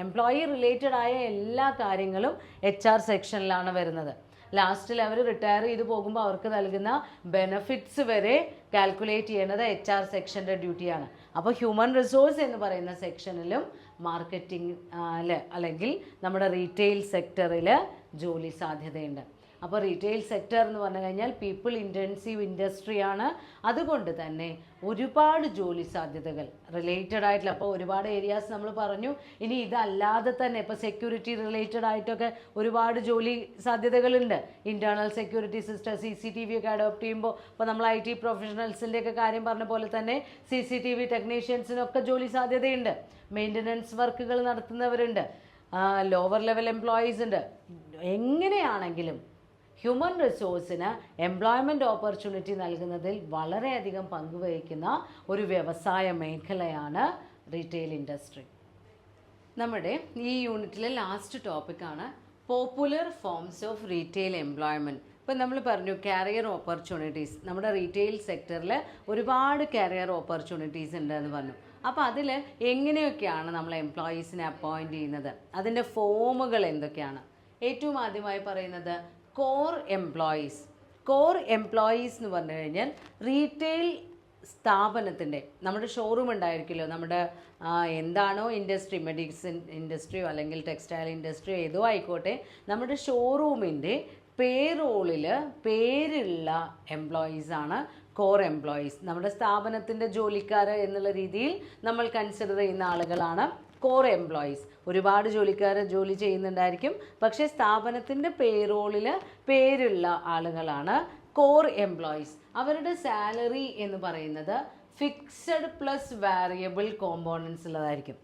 എംപ്ലോയി റിലേറ്റഡ് ആയ എല്ലാ കാര്യങ്ങളും HR സെക്ഷനിലാണ് വരുന്നത്. ലാസ്റ്റിൽ അവർ റിട്ടയർ ചെയ്ത് പോകുമ്പോൾ അവർക്ക് നൽകുന്ന ബെനഫിറ്റ്സ് വരെ കാൽക്കുലേറ്റ് ചെയ്യുന്നത് HR സെക്ഷൻ്റെ ഡ്യൂട്ടിയാണ്. അപ്പോൾ ഹ്യൂമൻ റിസോഴ്സ് എന്ന് പറയുന്ന സെക്ഷനിലും മാർക്കറ്റിംഗ് അല്ലെങ്കിൽ നമ്മുടെ റീറ്റെയിൽ സെക്ടറിൽ ജോലി സാധ്യതയുണ്ട്. അപ്പോൾ റീറ്റെയിൽ സെക്ടർ എന്ന് പറഞ്ഞു കഴിഞ്ഞാൽ പീപ്പിൾ ഇൻറ്റൻസീവ് ഇൻഡസ്ട്രിയാണ്. അതുകൊണ്ട് തന്നെ ഒരുപാട് ജോലി സാധ്യതകൾ റിലേറ്റഡ് ആയിട്ടുള്ള, അപ്പോൾ ഒരുപാട് ഏരിയാസ് നമ്മൾ പറഞ്ഞു. ഇനി ഇതല്ലാതെ തന്നെ ഇപ്പോൾ സെക്യൂരിറ്റി റിലേറ്റഡ് ആയിട്ടൊക്കെ ഒരുപാട് ജോലി സാധ്യതകളുണ്ട്. ഇൻറ്റേർണൽ സെക്യൂരിറ്റി സിസ്റ്റം, CCTV ഒക്കെ അഡോപ്റ്റ് ചെയ്യുമ്പോൾ, ഇപ്പോൾ നമ്മൾ IT പ്രൊഫഷണൽസിൻ്റെയൊക്കെ കാര്യം പറഞ്ഞ പോലെ തന്നെ CCTV ടെക്നീഷ്യൻസിനൊക്കെ ജോലി സാധ്യതയുണ്ട്. മെയിൻ്റനൻസ് വർക്കുകൾ നടത്തുന്നവരുണ്ട്, ലോവർ ലെവൽ എംപ്ലോയീസ് ഉണ്ട്. എങ്ങനെയാണെങ്കിലും ഹ്യൂമൻ റിസോഴ്സിന് എംപ്ലോയ്മെൻറ്റ് ഓപ്പർച്യൂണിറ്റി നൽകുന്നതിൽ വളരെയധികം പങ്കുവഹിക്കുന്ന ഒരു വ്യവസായ മേഖലയാണ് റീറ്റെയിൽ ഇൻഡസ്ട്രി. നമ്മുടെ ഈ യൂണിറ്റിലെ ലാസ്റ്റ് ടോപ്പിക്കാണ് popular forms of retail employment. ഇപ്പം നമ്മൾ പറഞ്ഞു കാരിയർ ഓപ്പർച്യൂണിറ്റീസ്, നമ്മുടെ റീറ്റെയിൽ സെക്ടറിൽ ഒരുപാട് കാരിയർ ഓപ്പർച്യൂണിറ്റീസ് ഉണ്ടെന്ന് പറഞ്ഞു. അപ്പോൾ അതിൽ എങ്ങനെയൊക്കെയാണ് നമ്മൾ എംപ്ലോയീസിനെ അപ്പോയിൻറ്റ് ചെയ്യുന്നത്, അതിൻ്റെ ഫോമുകൾ എന്തൊക്കെയാണ്? ഏറ്റവും ആദ്യമായി പറയുന്നത് കോർ എംപ്ലോയീസ്. കോർ എംപ്ലോയീസ് എന്ന് പറഞ്ഞു കഴിഞ്ഞാൽ റീറ്റെയിൽ സ്ഥാപനത്തിൻ്റെ, നമ്മുടെ ഷോറൂം ഉണ്ടായിരിക്കുമല്ലോ, നമ്മുടെ എന്താണോ ഇൻഡസ്ട്രി, മെഡിസിൻ ഇൻഡസ്ട്രിയോ അല്ലെങ്കിൽ ടെക്സ്റ്റൈൽ ഇൻഡസ്ട്രിയോ ഏതോ ആയിക്കോട്ടെ, നമ്മുടെ ഷോറൂമിൻ്റെ പേറോളിൽ പേരുള്ള എംപ്ലോയീസാണ് കോർ എംപ്ലോയീസ്. നമ്മുടെ സ്ഥാപനത്തിൻ്റെ ജോലിക്കാർ എന്നുള്ള രീതിയിൽ നമ്മൾ കൺസിഡർ ചെയ്യുന്ന ആളുകളാണ് കോർ എംപ്ലോയീസ്. ഒരുപാട് ജോലിക്കാർ ജോലി ചെയ്യുന്നുണ്ടായിരിക്കും, പക്ഷേ സ്ഥാപനത്തിൻ്റെ പേറോളിൽ പേരുള്ള ആളുകളാണ് കോർ എംപ്ലോയീസ്. അവരുടെ സാലറി എന്ന് പറയുന്നത് ഫിക്സഡ് പ്ലസ് വാരിയബിൾ കോമ്പോണൻസ് ഉള്ളതായിരിക്കും.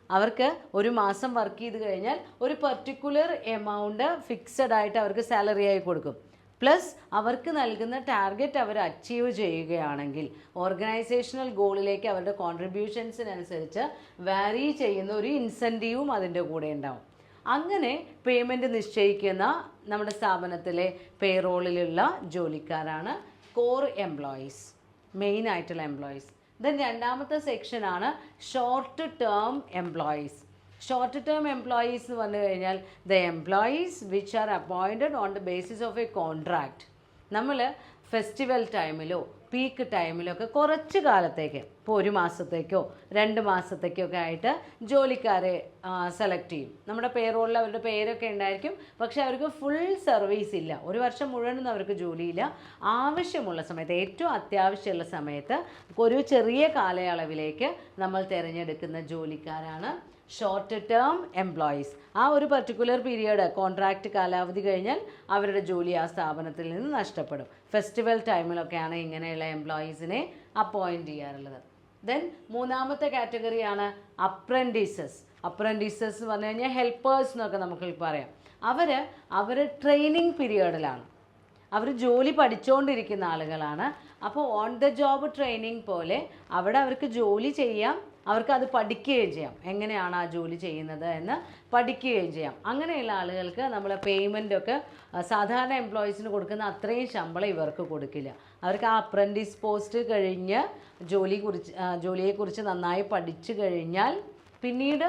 അവർക്ക് ഒരു മാസം വർക്ക് ചെയ്ത് കഴിഞ്ഞാൽ ഒരു പർട്ടിക്കുലർ എമൗണ്ട് ഫിക്സഡ് ആയിട്ട് അവർക്ക് സാലറി ആയി കൊടുക്കും. പ്ലസ് അവർക്ക് നൽകുന്ന ടാർഗറ്റ് അവർ അച്ചീവ് ചെയ്യുകയാണെങ്കിൽ ഓർഗനൈസേഷണൽ ഗോളിലേക്ക് അവരുടെ കോൺട്രിബ്യൂഷൻസിനനുസരിച്ച് വാരി ചെയ്യുന്ന ഒരു ഇൻസെൻറ്റീവും അതിൻ്റെ കൂടെ ഉണ്ടാവും. അങ്ങനെ പേയ്മെൻറ്റ് നിശ്ചയിക്കുന്ന നമ്മുടെ സ്ഥാപനത്തിലെ പേറോളിലുള്ള ജോലിക്കാരാണ് കോർ എംപ്ലോയീസ്, മെയിൻ ആയിട്ടുള്ള എംപ്ലോയീസ്. ദെൻ രണ്ടാമത്തെ സെക്ഷനാണ് short term employees. Short term employees എന്ന് പറഞ്ഞു കഴിഞ്ഞാൽ the employees which are appointed on the basis of A contract. നമ്മൾ ഫെസ്റ്റിവൽ ടൈമിലോ പീക്ക് ടൈമിലോ ഒക്കെ കുറച്ച് കാലത്തേക്ക്, ഇപ്പോൾ 1 മാസത്തേക്കോ 2 മാസത്തേക്കോ ഒക്കെ ആയിട്ട് ജോലിക്കാരെ സെലക്ട് ചെയ്യും. നമ്മുടെ പേറോളിൽ അവരുടെ പേരൊക്കെ ഉണ്ടായിരിക്കും, പക്ഷേ അവർക്ക് ഫുൾ സർവീസ് ഇല്ല, 1 വർഷം മുഴുവനൊന്നും അവർക്ക് ജോലിയില്ല. ആവശ്യമുള്ള സമയത്ത്, ഏറ്റവും അത്യാവശ്യമുള്ള സമയത്ത് ഒരു ചെറിയ കാലയളവിലേക്ക് നമ്മൾ തിരഞ്ഞെടുക്കുന്ന ജോലിക്കാരാണ് ഷോർട്ട് ടേം എംപ്ലോയീസ്. ആ ഒരു പർട്ടിക്കുലർ പീരിയഡ് കോൺട്രാക്റ്റ് കാലാവധി കഴിഞ്ഞാൽ അവരുടെ ജോലി ആ സ്ഥാപനത്തിൽ നിന്ന് നഷ്ടപ്പെടും. ഫെസ്റ്റിവൽ ടൈമിലൊക്കെയാണ് ഇങ്ങനെയുള്ള എംപ്ലോയീസിനെ അപ്പോയിൻറ്റ് ചെയ്യാറുള്ളത്. ദെൻ മൂന്നാമത്തെ കാറ്റഗറിയാണ് അപ്രൻറ്റീസസ്. അപ്രൻറ്റീസസ് എന്ന് പറഞ്ഞു കഴിഞ്ഞാൽ ഹെൽപ്പേഴ്സ് എന്നൊക്കെ നമുക്ക് പറയാം. അവർ ട്രെയിനിങ് പീരിയഡിലാണ്, അവർ ജോലി പഠിച്ചുകൊണ്ടിരിക്കുന്ന ആളുകളാണ്. അപ്പോൾ ഓൺ ദ ജോബ് ട്രെയിനിങ് പോലെ അവിടെ അവർക്ക് ജോലി ചെയ്യാം, അവർക്ക് അത് പഠിക്കുകയും ചെയ്യാം, എങ്ങനെയാണ് ആ ജോലി ചെയ്യുന്നത് എന്ന് പഠിക്കുകയും ചെയ്യാം. അങ്ങനെയുള്ള ആളുകൾക്ക് നമ്മൾ പേയ്മെൻറ്റൊക്കെ സാധാരണ എംപ്ലോയീസിന് കൊടുക്കുന്ന അത്രയും ശമ്പളം ഇവർക്ക് കൊടുക്കില്ല. അവർക്ക് ആ അപ്രൻറ്റീസ് പോസ്റ്റ് കഴിഞ്ഞ് ജോലിയെക്കുറിച്ച് നന്നായി പഠിച്ചു കഴിഞ്ഞാൽ പിന്നീട്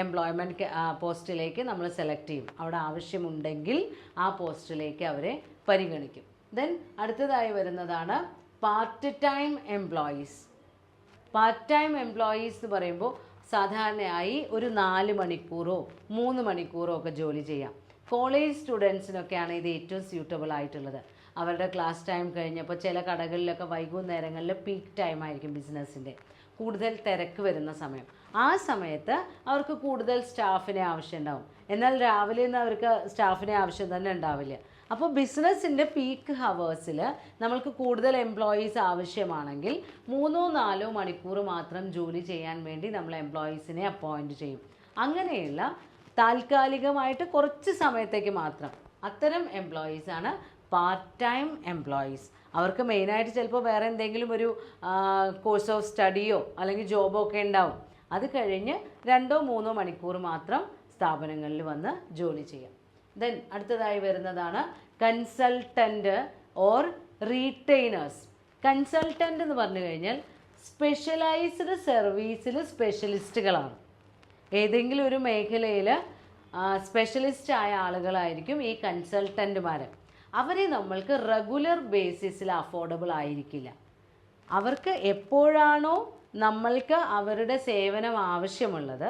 എംപ്ലോയ്മെൻറ്റ് പോസ്റ്റിലേക്ക് നമ്മൾ സെലക്ട് ചെയ്യും. അവിടെ ആവശ്യമുണ്ടെങ്കിൽ ആ പോസ്റ്റിലേക്ക് അവരെ പരിഗണിക്കും. ദെൻ അടുത്തതായി വരുന്നതാണ് part time employees. Part time employees എന്ന് പറയുമ്പോൾ സാധാരണയായി ഒരു 4 മണിക്കൂറോ 3 മണിക്കൂറോ ഒക്കെ ജോലി ചെയ്യാം. കോളേജ് സ്റ്റുഡൻസിനൊക്കെയാണ് ഇത് ഏറ്റവും സ്യൂട്ടബിൾ ആയിട്ടുള്ളത്. അവരുടെ ക്ലാസ് ടൈം കഴിഞ്ഞപ്പോൾ ചില കടകളിലൊക്കെ വൈകുന്നേരങ്ങളിൽ പീക്ക് ടൈം ആയിരിക്കും, ബിസിനസ്സിൻ്റെ കൂടുതൽ തിരക്ക് വരുന്ന സമയം. ആ സമയത്ത് അവർക്ക് കൂടുതൽ സ്റ്റാഫിനെ ആവശ്യമുണ്ടാവും. എന്നാൽ രാവിലെ ഒന്നും അവർക്ക് സ്റ്റാഫിനെ ആവശ്യം തന്നെ ഉണ്ടാവില്ല. അപ്പോൾ ബിസിനസ്സിൻ്റെ പീക്ക് ഹവേഴ്സിൽ നമ്മൾക്ക് കൂടുതൽ എംപ്ലോയീസ് ആവശ്യമാണെങ്കിൽ 3-4 മണിക്കൂർ മാത്രം ജോലി ചെയ്യാൻ വേണ്ടി നമ്മൾ എംപ്ലോയീസിനെ അപ്പോയിൻറ്റ് ചെയ്യും. അങ്ങനെയുള്ള താൽക്കാലികമായിട്ട് കുറച്ച് സമയത്തേക്ക് മാത്രം അത്തരം എംപ്ലോയീസാണ് പാർട്ട് ടൈം എംപ്ലോയീസ്. അവർക്ക് മെയിനായിട്ട് ചിലപ്പോൾ വേറെ എന്തെങ്കിലും ഒരു കോഴ്സ് ഓഫ് സ്റ്റഡിയോ അല്ലെങ്കിൽ ജോബോ ഒക്കെ ഉണ്ടാവും. അത് കഴിഞ്ഞ് 2-3 മണിക്കൂർ മാത്രം സ്ഥാപനങ്ങളിൽ വന്ന് ജോലി ചെയ്യാം. ദെൻ അടുത്തതായി വരുന്നതാണ് കൺസൾട്ടൻ്റ് ഓർ റീറ്റെയിനേഴ്സ്. കൺസൾട്ടൻ്റ് എന്ന് പറഞ്ഞു കഴിഞ്ഞാൽ സ്പെഷ്യലൈസ്ഡ് സർവീസിൽ സ്പെഷ്യലിസ്റ്റുകളാണ്. ഏതെങ്കിലും ഒരു മേഖലയിൽ സ്പെഷ്യലിസ്റ്റ് ആയ ആളുകളായിരിക്കും ഈ കൺസൾട്ടൻ്റുമാർ. അവരെ നമ്മൾക്ക് റെഗുലർ ബേസിസിൽ അഫോർഡബിൾ ആയിരിക്കില്ല. അവർക്ക് എപ്പോഴാണോ നമ്മൾക്ക് അവരുടെ സേവനം ആവശ്യമുള്ളത്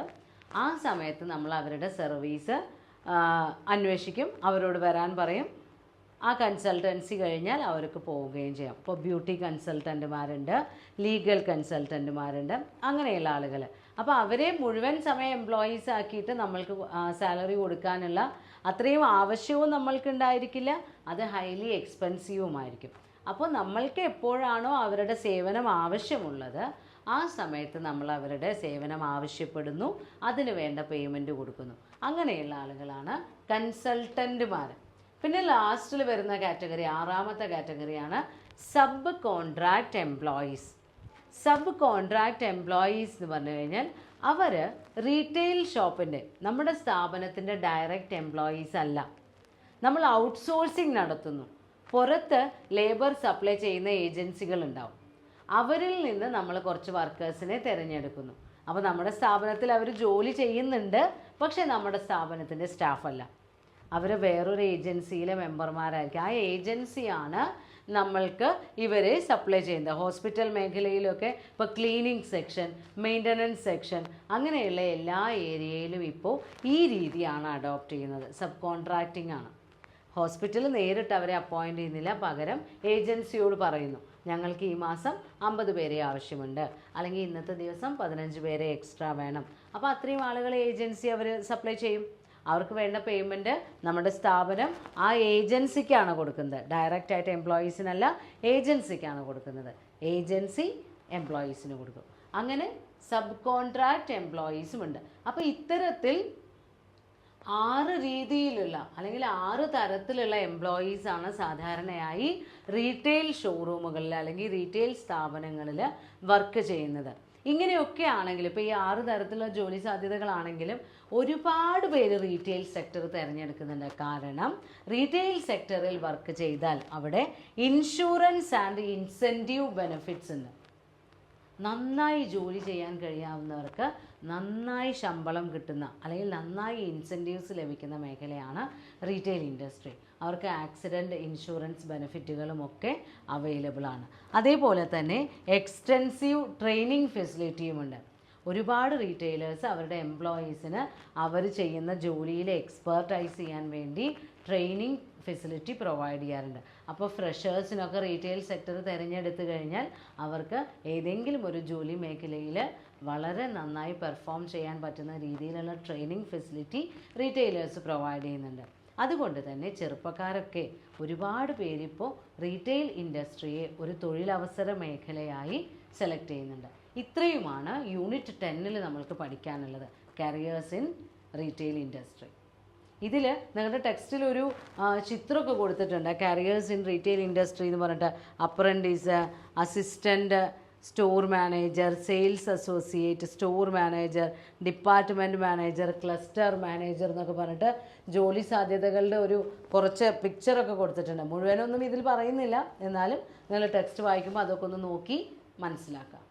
ആ സമയത്ത് നമ്മൾ അവരുടെ സർവീസ് അന്വേഷിക്കും, അവരോട് വരാൻ പറയും. ആ കൺസൾട്ടൻസി കഴിഞ്ഞാൽ അവർക്ക് പോവുകയും ചെയ്യാം. ഇപ്പോൾ ബ്യൂട്ടി കൺസൾട്ടൻറ്റുമാരുണ്ട്, ലീഗൽ കൺസൾട്ടൻറ്റുമാരുണ്ട്, അങ്ങനെയുള്ള ആളുകൾ. അപ്പോൾ അവരെ മുഴുവൻ സമയം എംപ്ലോയീസ് ആക്കിയിട്ട് നമ്മൾക്ക് സാലറി കൊടുക്കാനുള്ള അത്രയും ആവശ്യവും നമ്മൾക്ക് ഉണ്ടായിരിക്കില്ല, അത് ഹൈലി എക്സ്പെൻസീവുമായിരിക്കും. അപ്പോൾ നമ്മൾക്ക് എപ്പോഴാണോ അവരുടെ സേവനം ആവശ്യമുള്ളത് ആ സമയത്ത് നമ്മൾ അവരുടെ സേവനം ആവശ്യപ്പെടുന്നു, അതിന് വേണ്ട പേയ്മെൻറ്റ് കൊടുക്കുന്നു. അങ്ങനെയുള്ള ആളുകളാണ് കൺസൾട്ടൻറ്റുമാർ. പിന്നെ ലാസ്റ്റിൽ വരുന്ന കാറ്റഗറി, 6ാമത്തെ കാറ്റഗറിയാണ് sub contract employees. Sub contract employees എന്ന് പറഞ്ഞു കഴിഞ്ഞാൽ അവർ റീറ്റെയിൽ ഷോപ്പിൻ്റെ, നമ്മുടെ സ്ഥാപനത്തിൻ്റെ ഡയറക്റ്റ് എംപ്ലോയീസ് അല്ല. നമ്മൾ ഔട്ട്സോഴ്സിങ് നടത്തുന്നു. പുറത്ത് ലേബർ സപ്ലൈ ചെയ്യുന്ന ഏജൻസികൾ ഉണ്ടാവും. അവരിൽ നിന്ന് നമ്മൾ കുറച്ച് വർക്കേഴ്സിനെ തിരഞ്ഞെടുക്കുന്നു. അപ്പോൾ നമ്മുടെ സ്ഥാപനത്തിൽ അവർ ജോലി ചെയ്യുന്നുണ്ട്, പക്ഷേ നമ്മുടെ സ്ഥാപനത്തിൻ്റെ സ്റ്റാഫല്ല, അവർ വേറൊരു ഏജൻസിയിലെ മെമ്പർമാരായിരിക്കും. ആ ഏജൻസിയാണ് നമ്മൾക്ക് ഇവരെ സപ്ലൈ ചെയ്യുന്നത്. ഹോസ്പിറ്റൽ മേഖലയിലൊക്കെ ഇപ്പോൾ ക്ലീനിങ് സെക്ഷൻ, മെയിൻ്റനൻസ് സെക്ഷൻ, അങ്ങനെയുള്ള എല്ലാ ഏരിയയിലും ഇപ്പോൾ ഈ രീതിയാണ് അഡോപ്റ്റ് ചെയ്യുന്നത്. സബ് കോൺട്രാക്റ്റിംഗ് ആണ്. ഹോസ്പിറ്റൽ നേരിട്ട് അവരെ അപ്പോയിൻ്റ് ചെയ്യുന്നില്ല, പകരം ഏജൻസിയോട് പറയുന്നു ഞങ്ങൾക്ക് ഈ മാസം 50 പേരെ ആവശ്യമുണ്ട്, അല്ലെങ്കിൽ ഇന്നത്തെ ദിവസം 15 പേരെ എക്സ്ട്രാ വേണം. അപ്പോൾ അത്രയും ആളുകളെ ഏജൻസി അവർ സപ്ലൈ ചെയ്യും. അവർക്ക് വേണ്ട പേയ്മെൻറ്റ് നമ്മുടെ സ്ഥാപനം ആ ഏജൻസിക്കാണ് കൊടുക്കുന്നത്. ഡയറക്റ്റായിട്ട് എംപ്ലോയീസിനല്ല, ഏജൻസിക്കാണ് കൊടുക്കുന്നത്. ഏജൻസി എംപ്ലോയീസിന് കൊടുക്കും. അങ്ങനെ സബ് കോൺട്രാക്റ്റ് എംപ്ലോയീസുമുണ്ട്. അപ്പോൾ ഇത്തരത്തിൽ 6 രീതിയിലുള്ള അല്ലെങ്കിൽ 6 തരത്തിലുള്ള എംപ്ലോയീസാണ് സാധാരണയായി റീറ്റെയിൽ ഷോറൂമുകളിൽ അല്ലെങ്കിൽ റീറ്റെയിൽ സ്ഥാപനങ്ങളിൽ വർക്ക് ചെയ്യുന്നത്. ഇങ്ങനെയൊക്കെ ആണെങ്കിലും ഇപ്പോൾ ഈ 6 തരത്തിലുള്ള ജോലി സാധ്യതകളാണെങ്കിലും ഒരുപാട് പേര് റീറ്റെയിൽ സെക്ടർ തിരഞ്ഞെടുക്കുന്നുണ്ട്. കാരണം റീറ്റെയിൽ സെക്ടറിൽ വർക്ക് ചെയ്താൽ അവിടെ ഇൻഷുറൻസ് ആൻഡ് ഇൻസെൻറ്റീവ് ബെനിഫിറ്റ്സ് ഉണ്ട്. നന്നായി ജോലി ചെയ്യാൻ കഴിയാവുന്നവർക്ക് നന്നായി ശമ്പളം കിട്ടുന്ന അല്ലെങ്കിൽ നന്നായി ഇൻസെൻറ്റീവ്സ് ലഭിക്കുന്ന മേഖലയാണ് റീറ്റെയിൽ ഇൻഡസ്ട്രി. അവർക്ക് ആക്സിഡൻറ്റ് ഇൻഷുറൻസ് ബെനിഫിറ്റുകളുമൊക്കെ അവൈലബിൾ ആണ്. അതേപോലെ തന്നെ എക്സ്റ്റെൻസീവ് ട്രെയിനിങ് ഫെസിലിറ്റിയുമുണ്ട്. ഒരുപാട് റീറ്റെയിലേഴ്സ് അവരുടെ എംപ്ലോയീസിന് അവർ ചെയ്യുന്ന ജോലിയിൽ എക്സ്പേർട്ടൈസ് ചെയ്യാൻ വേണ്ടി ട്രെയിനിങ് ഫെസിലിറ്റി പ്രൊവൈഡ് ചെയ്യാറുണ്ട്. അപ്പോൾ ഫ്രഷേഴ്സിനൊക്കെ റീറ്റെയിൽ സെക്ടർ തിരഞ്ഞെടുത്ത് കഴിഞ്ഞാൽ അവർക്ക് ഏതെങ്കിലും ഒരു ജോലി മേഖലയിൽ വളരെ നന്നായി പെർഫോം ചെയ്യാൻ പറ്റുന്ന രീതിയിലുള്ള ട്രെയിനിങ് ഫെസിലിറ്റി റീറ്റെയിലേഴ്സ് പ്രൊവൈഡ് ചെയ്യുന്നുണ്ട്. അതുകൊണ്ട് തന്നെ ചെറുപ്പക്കാരൊക്കെ ഒരുപാട് പേരിപ്പോൾ റീറ്റെയിൽ ഇൻഡസ്ട്രിയെ ഒരു തൊഴിലവസര മേഖലയായി സെലക്ട് ചെയ്യുന്നുണ്ട്. ഇത്രയുമാണ് യൂണിറ്റ് 10 നമ്മൾക്ക് പഠിക്കാനുള്ളത്, കരിയേഴ്സ് ഇൻ റീറ്റെയിൽ ഇൻഡസ്ട്രി. ഇതിൽ നിങ്ങളുടെ ടെക്സ്റ്റിൽ ഒരു ചിത്രമൊക്കെ കൊടുത്തിട്ടുണ്ട്. കരിയേഴ്സ് ഇൻ റീറ്റെയിൽ ഇൻഡസ്ട്രി എന്ന് പറഞ്ഞിട്ട് apprentice, assistant store manager, sales associate, store manager, department manager, cluster manager എന്നൊക്കെ പറഞ്ഞിട്ട് ജോലി സാധ്യതകളുടെ ഒരു കുറച്ച് പിക്ചറൊക്കെ കൊടുത്തിട്ടുണ്ട്. മുഴുവനൊന്നും ഇതിൽ പറയുന്നില്ല, എന്നാലും നിങ്ങൾ ടെക്സ്റ്റ് വായിക്കുമ്പോൾ അതൊക്കെ ഒന്ന് നോക്കി മനസ്സിലാക്കാം.